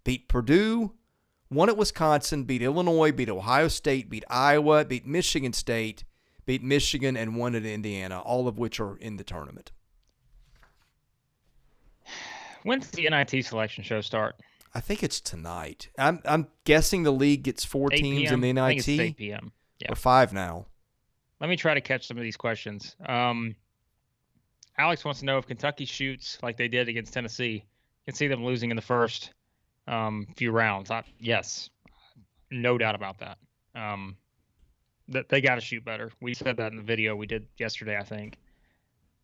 beat Purdue, won at Wisconsin, beat Illinois, beat Ohio State, beat Iowa, beat Michigan State, beat Michigan, and won at Indiana, all of which are in the tournament. When's the NIT selection show start? I think it's tonight. I'm guessing the league gets 4 teams in the NIT. I think it's 8 p.m. Yeah. Or 5 now. Let me try to catch some of these questions. Alex wants to know if Kentucky shoots like they did against Tennessee. You can see them losing in the first few rounds. Yes, no doubt about that. That they got to shoot better. We said that in the video we did yesterday, I think.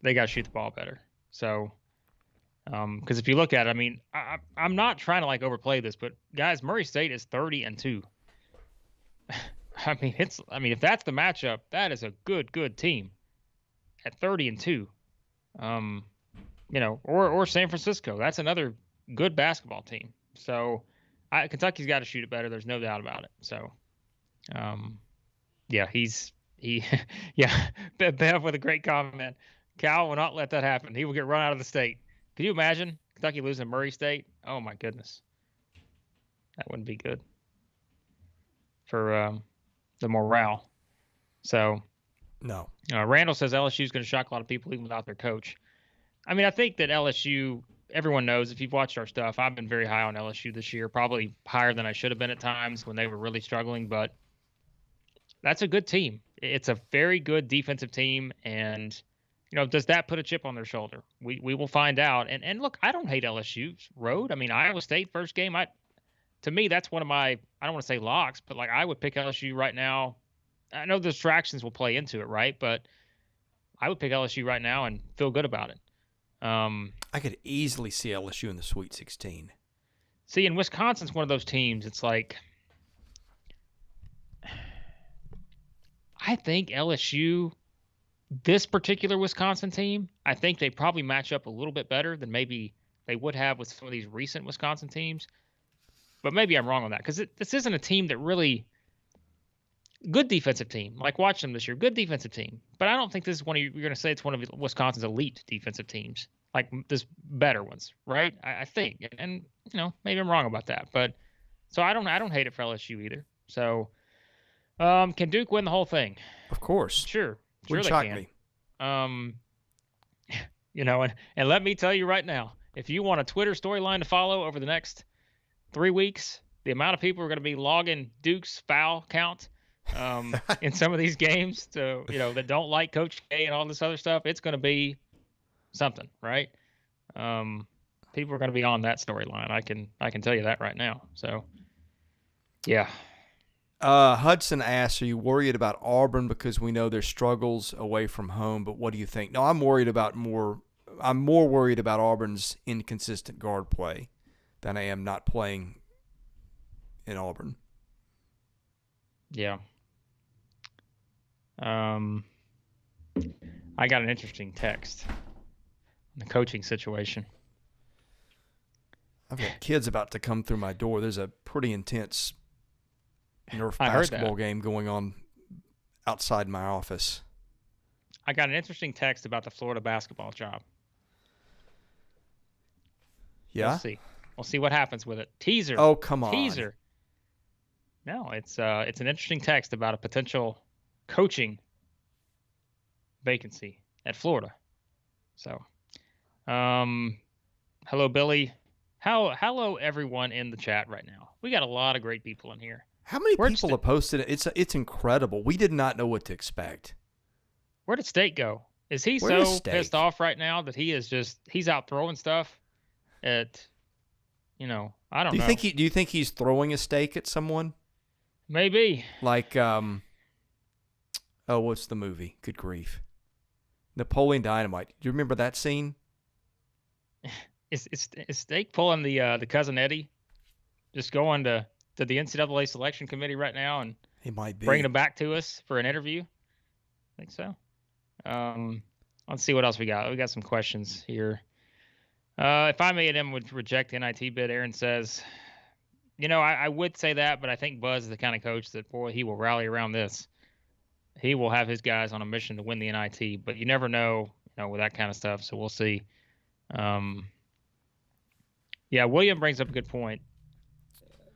They got to shoot the ball better. So, because if you look at it, I mean, I'm not trying to like overplay this, but guys, Murray State is 30-2. I mean, if that's the matchup, that is a good team at 30-2. Or San Francisco. That's another good basketball team. So, Kentucky's got to shoot it better. There's no doubt about it. So, yeah, Bev with a great comment. Cal will not let that happen. He will get run out of the state. Can you imagine Kentucky losing Murray State? Oh my goodness, that wouldn't be good for the morale. So, no. Randall says LSU is going to shock a lot of people even without their coach. I mean, I think that LSU. Everyone knows if you've watched our stuff, I've been very high on LSU this year, probably higher than I should have been at times when they were really struggling. But that's a good team. It's a very good defensive team, and does that put a chip on their shoulder? We will find out. And look, I don't hate LSU's road. I mean, Iowa State first game. To me, that's one of my, I don't want to say locks, but like I would pick LSU right now. I know the distractions will play into it, right? But I would pick LSU right now and feel good about it. I could easily see LSU in the Sweet 16. See, and Wisconsin's one of those teams. It's like, I think LSU, this particular Wisconsin team, I think they probably match up a little bit better than maybe they would have with some of these recent Wisconsin teams. But maybe I'm wrong on that because this isn't a team that really good defensive team. Like watch them this year, good defensive team. But I don't think this is one of you're going to say it's one of Wisconsin's elite defensive teams, like this better ones, right? I think, and maybe I'm wrong about that. But so I don't hate it for LSU either. So can Duke win the whole thing? Of course, sure Wouldn't they shock can. Me. And let me tell you right now, if you want a Twitter storyline to follow over the next 3 weeks, the amount of people who are going to be logging Duke's foul count in some of these games that don't like Coach K and all this other stuff, it's going to be something, right? People are going to be on that storyline. I can tell you that right now. So, yeah. Hudson asks, are you worried about Auburn because we know their struggles away from home, but what do you think? No, I'm more worried about Auburn's inconsistent guard play than I am not playing in Auburn. Yeah. I got an interesting text on the coaching situation. I've got kids about to come through my door. There's a pretty intense Nerf I basketball game going on outside my office. I got an interesting text about the Florida basketball job. Yeah? We'll see what happens with it. Teaser. Oh, come on. Teaser. No, it's an interesting text about a potential coaching vacancy at Florida. So, hello, Billy. Hello, everyone in the chat right now. We got a lot of great people in here. How many people have posted it? It's incredible. We did not know what to expect. Where did State go? Is he so pissed off right now that he's out throwing stuff at, I don't know. Do you think he's throwing a steak at someone? Maybe. Like, what's the movie? Good grief. Napoleon Dynamite. Do you remember that scene? Is Steak pulling the cousin Eddie? Just going to the NCAA selection committee right now and he might be bringing him back to us for an interview? I think so. Let's see what else we got. We got some questions here. If I made him would reject the NIT bid, Aaron says, I would say that, but I think Buzz is the kind of coach that, boy, he will rally around this. He will have his guys on a mission to win the NIT, but you never know, with that kind of stuff. So we'll see. Yeah, William brings up a good point.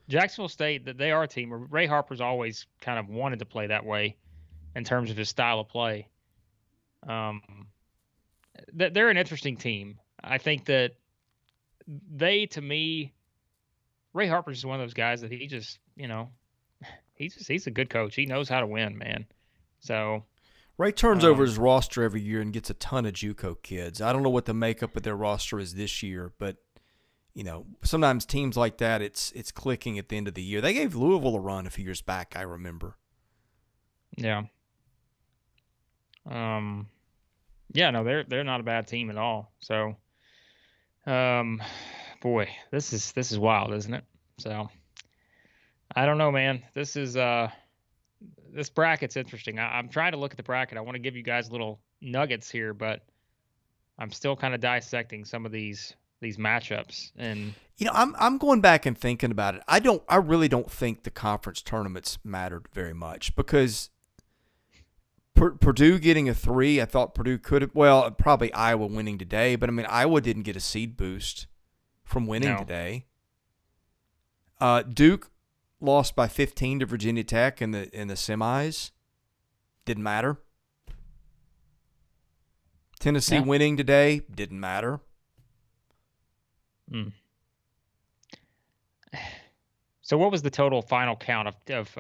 Jacksonville State, that they are a team. Ray Harper's always kind of wanted to play that way in terms of his style of play. They're an interesting team. I think that to me, Ray Harper's just one of those guys that he just, he's a good coach. He knows how to win, man. So Ray turns over his roster every year and gets a ton of JUCO kids. I don't know what the makeup of their roster is this year, but sometimes teams like that, it's clicking at the end of the year. They gave Louisville a run a few years back, I remember. Yeah. Yeah, no, they're not a bad team at all. So, boy, this is wild, isn't it? So, I don't know, man. This bracket's interesting. I'm trying to look at the bracket. I want to give you guys little nuggets here, but I'm still kind of dissecting some of these matchups. And I'm going back and thinking about it. I really don't think the conference tournaments mattered very much because Purdue getting a 3, I thought Purdue could have. Well, probably Iowa winning today, but I mean Iowa didn't get a seed boost from winning today. Duke lost by 15 to Virginia Tech in the semis. Didn't matter. Tennessee winning today didn't matter. So what was the total final count of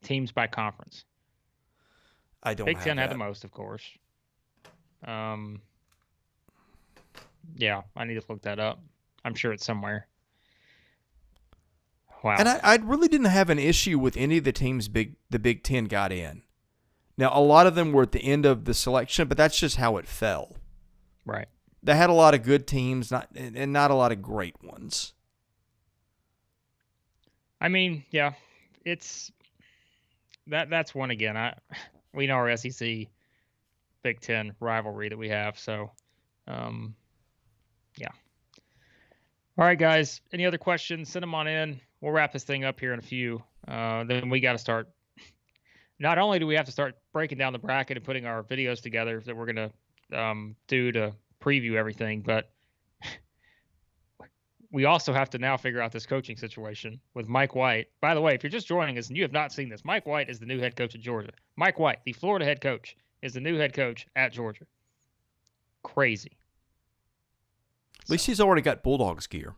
teams by conference? I don't. Big Ten had the most, of course. Yeah, I need to look that up. I'm sure it's somewhere. Wow. And I really didn't have an issue with any of the teams the Big Ten got in. Now, a lot of them were at the end of the selection, but that's just how it fell. Right. They had a lot of good teams, not a lot of great ones. I mean, yeah, it's that's one again. We know our SEC Big Ten rivalry that we have, so yeah. All right, guys. Any other questions? Send them on in. We'll wrap this thing up here in a few. Then we got to start. Not only do we have to start breaking down the bracket and putting our videos together that we're going to do to preview everything, but we also have to now figure out this coaching situation with Mike White. By the way, if you're just joining us and you have not seen this, Mike White is the new head coach at Georgia. Mike White, the Florida head coach, is the new head coach at Georgia. Crazy. At least he's already got Bulldogs gear.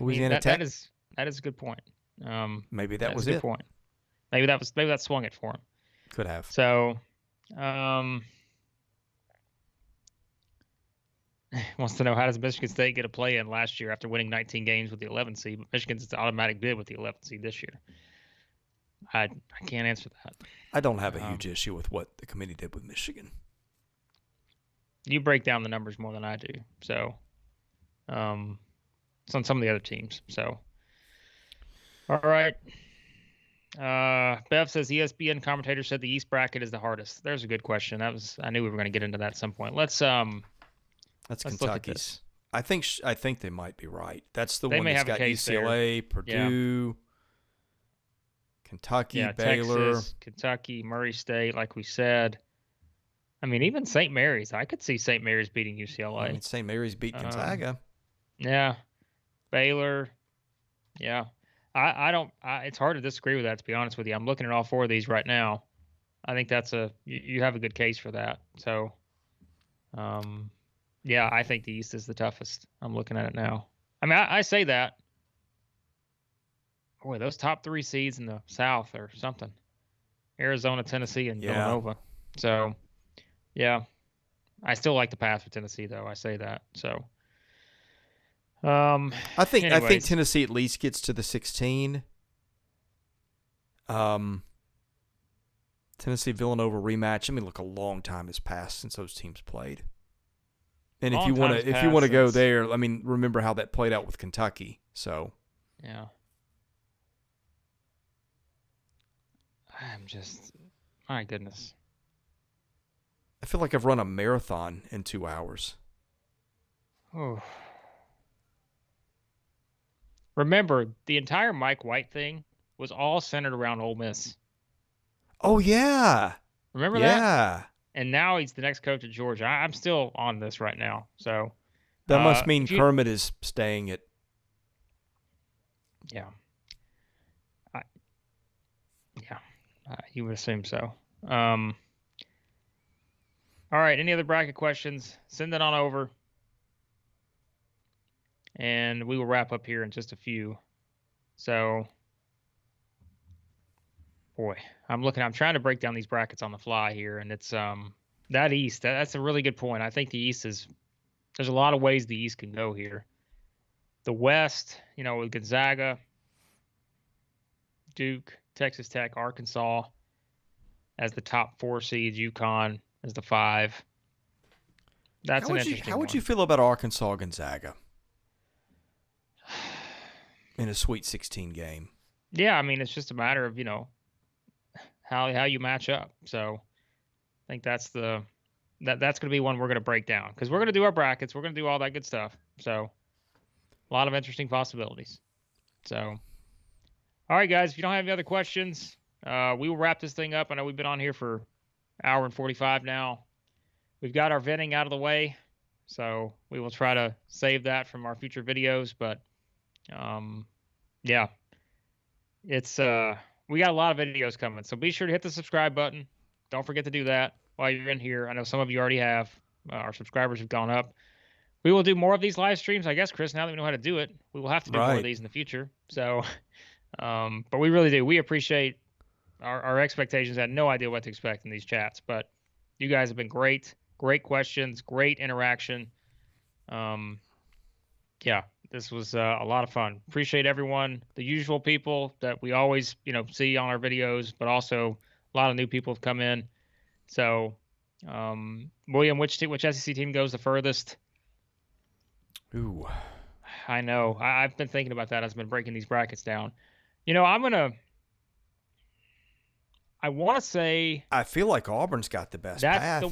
Louisiana Tech? That is a good point. Maybe that was a good it. Point. Maybe that swung it for him. Could have. So, wants to know, how does Michigan State get a play-in last year after winning 19 games with the 11th seed? Michigan's automatic bid with the 11th seed this year. I can't answer that. I don't have a huge issue with what the committee did with Michigan. You break down the numbers more than I do. So, it's on some of the other teams. So, all right. Bev says ESPN commentator said the East bracket is the hardest. There's a good question. I knew we were going to get into that at some point. Let's Kentucky's. I think they might be right. That's the one may that's have a got case UCLA, Purdue, Kentucky, Baylor, Texas, Kentucky, Murray State, like we said. I mean, even St. Mary's. I could see St. Mary's beating UCLA. I mean, St. Mary's beat Gonzaga. Yeah. Baylor. Yeah. I don't. It's hard to disagree with that, to be honest with you. I'm looking at all 4 of these right now. I think you have a good case for that. So, yeah, I think the East is the toughest. I'm looking at it now. I mean, I say that. Boy, those top 3 seeds in the South are something. Arizona, Tennessee, and Villanova. So, yeah. I still like the path for Tennessee, though. I say that. So, I think Tennessee at least gets to the 16. Tennessee Villanova rematch. I mean, look, a long time has passed since those teams played. And if you want to go there, I mean, remember how that played out with Kentucky. So, yeah. I'm just, my goodness. I feel like I've run a marathon in 2 hours. Oh. Remember, the entire Mike White thing was all centered around Ole Miss. Oh, yeah. Remember that? Yeah. And now he's the next coach at Georgia. I'm still on this right now. So that must mean Kermit is staying at. Yeah. You would assume so. All right. Any other bracket questions? Send it on over. and we will wrap up here in just a few. So, boy, I'm trying to break down these brackets on the fly here, and it's that East. That's a really good point. I think the East there's a lot of ways the East can go here. The West, with Gonzaga, Duke, Texas Tech, Arkansas as the top 4 seeds, UConn as the 5. That's an interesting one. How would you feel about Arkansas Gonzaga in a Sweet 16 game? Yeah, I mean, it's just a matter of, how you match up. So I think that's going to be one we're going to break down, because we're going to do our brackets. We're going to do all that good stuff. So a lot of interesting possibilities. So, all right, guys, if you don't have any other questions, we will wrap this thing up. I know we've been on here for an hour and 45 now. We've got our venting out of the way, so we will try to save that from our future videos. But, yeah, it's we got a lot of videos coming, so be sure to hit the subscribe button. Don't forget to do that while you're in here. I know some of you already have. Our subscribers have gone up. We will do more of these live streams, I guess, Chris. Now that we know how to do it, we will have to do more of these in the future. So, but we really do. We appreciate our expectations. I had no idea what to expect in these chats, but you guys have been great. Great questions, great interaction. Yeah, this was a lot of fun. Appreciate everyone, the usual people that we always, see on our videos, but also a lot of new people have come in. So, William, which SEC team goes the furthest? Ooh, I know. I've been thinking about that as I've been breaking these brackets down. I want to say, I feel like Auburn's got the best path.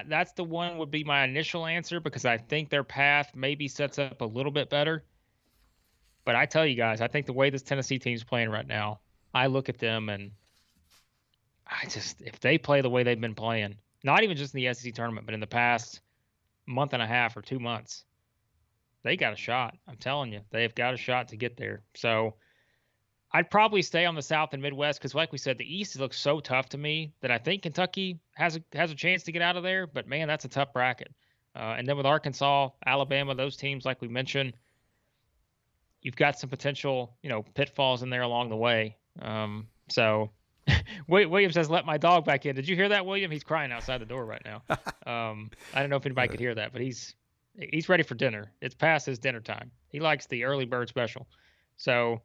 That's the one would be my initial answer, because I think their path maybe sets up a little bit better. But I tell you guys, I think the way this Tennessee team's playing right now, I look at them and if they play the way they've been playing, not even just in the SEC tournament, but in the past month and a half or 2 months, they got a shot. I'm telling you, they've got a shot to get there. So I'd probably stay on the South and Midwest, because, like we said, the East looks so tough to me that I think Kentucky has a chance to get out of there. But, man, that's a tough bracket. And then with Arkansas, Alabama, those teams, like we mentioned, you've got some potential, pitfalls in there along the way. So William says, "Let my dog back in." Did you hear that, William? He's crying outside the door right now. I don't know if anybody could hear that, but he's ready for dinner. It's past his dinner time. He likes the early bird special. So,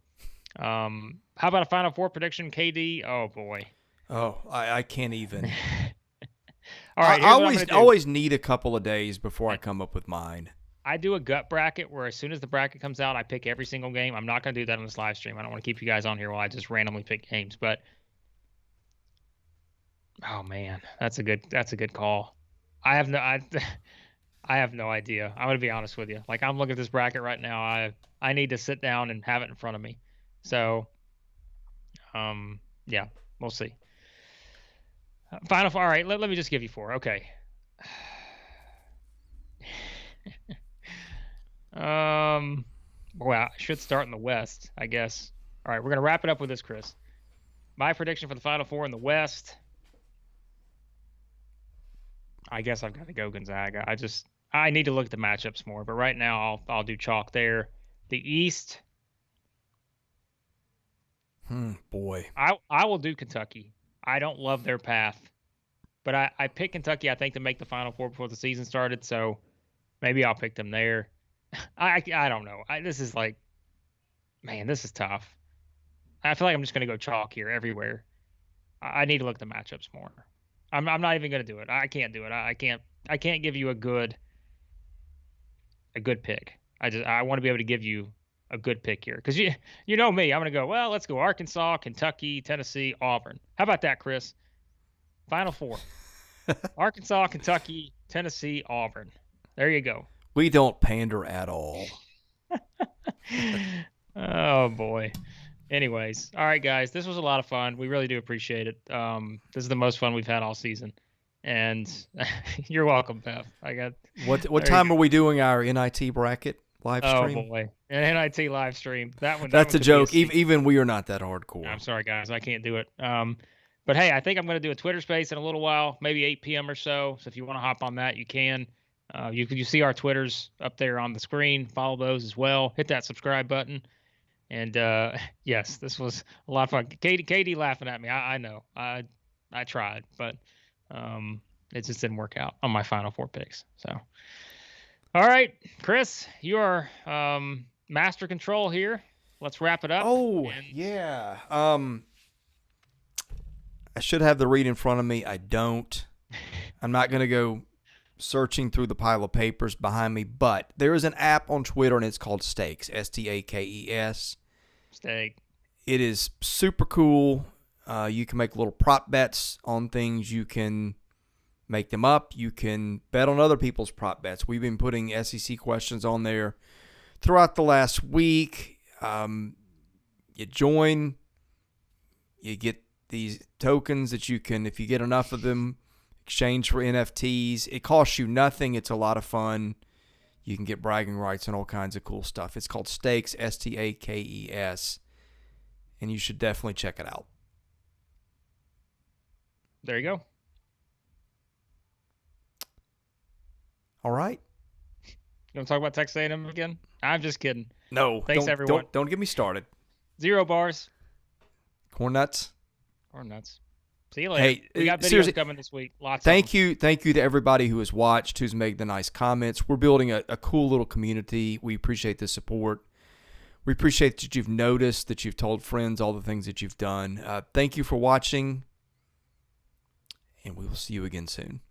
how about a Final Four prediction, KD? Oh boy. Oh, I can't even. All right. I always need a couple of days before I come up with mine. I do a gut bracket where as soon as the bracket comes out, I pick every single game. I'm not going to do that on this live stream. I don't want to keep you guys on here while I just randomly pick games. But oh man, that's a good call. I have no idea. I'm going to be honest with you. Like, I'm looking at this bracket right now. I need to sit down and have it in front of me. So, yeah, we'll see. Final Four. All right, let me just give you 4. Okay. Well, I should start in the West, I guess. All right, we're gonna wrap it up with this, Chris. My prediction for the Final Four in the West. I guess I've got to go Gonzaga. I need to look at the matchups more, but right now I'll do chalk there. The East. Boy. I will do Kentucky. I don't love their path, but I picked Kentucky, I think, to make the Final Four before the season started, so maybe I'll pick them there. I don't know. This is like, man, this is tough. I feel like I'm just going to go chalk here everywhere. I need to look at the matchups more. I'm not even going to do it. I can't do it. I can't give you a good pick. I want to be able to give you a good pick here, because you know me. I'm going to go, well, let's go Arkansas, Kentucky, Tennessee, Auburn. How about that, Chris? Final Four. Arkansas, Kentucky, Tennessee, Auburn. There you go. We don't pander at all. Oh, boy. Anyways, all right, guys, this was a lot of fun. We really do appreciate it. This is the most fun we've had all season, and you're welcome, Beth. What time are we doing our NIT bracket live stream? Oh boy, an NIT live stream. That's a joke. Even we are not that hardcore. I'm sorry, guys, I can't do it. But hey, I think I'm going to do a Twitter space in a little while, maybe 8 p.m. or so. So if you want to hop on that, you can. You see our Twitters up there on the screen. Follow those as well. Hit that subscribe button. And yes, this was a lot of fun. Katie laughing at me. I know. I tried, but it just didn't work out on my Final Four picks. So, all right, Chris, you are master control here. Let's wrap it up. Oh, yeah. I should have the read in front of me. I don't. I'm not going to go searching through the pile of papers behind me, but there is an app on Twitter, and it's called Stakes, Stakes. Stake. It is super cool. You can make little prop bets on things. You can make them up. You can bet on other people's prop bets. We've been putting SEC questions on there throughout the last week. You join, you get these tokens that you can, if you get enough of them, exchange for NFTs. It costs you nothing. It's a lot of fun. You can get bragging rights and all kinds of cool stuff. It's called Stakes, Stakes, and you should definitely check it out. There you go. All right. You want to talk about Texas A&M again? I'm just kidding. No. Thanks, everyone. Don't get me started. 0 bars. Corn nuts. Corn nuts. See you later. Hey, we got videos coming this week. Lots. Thank you to everybody who has watched, who's made the nice comments. We're building a cool little community. We appreciate the support. We appreciate that you've noticed, that you've told friends all the things that you've done. Thank you for watching, and we will see you again soon.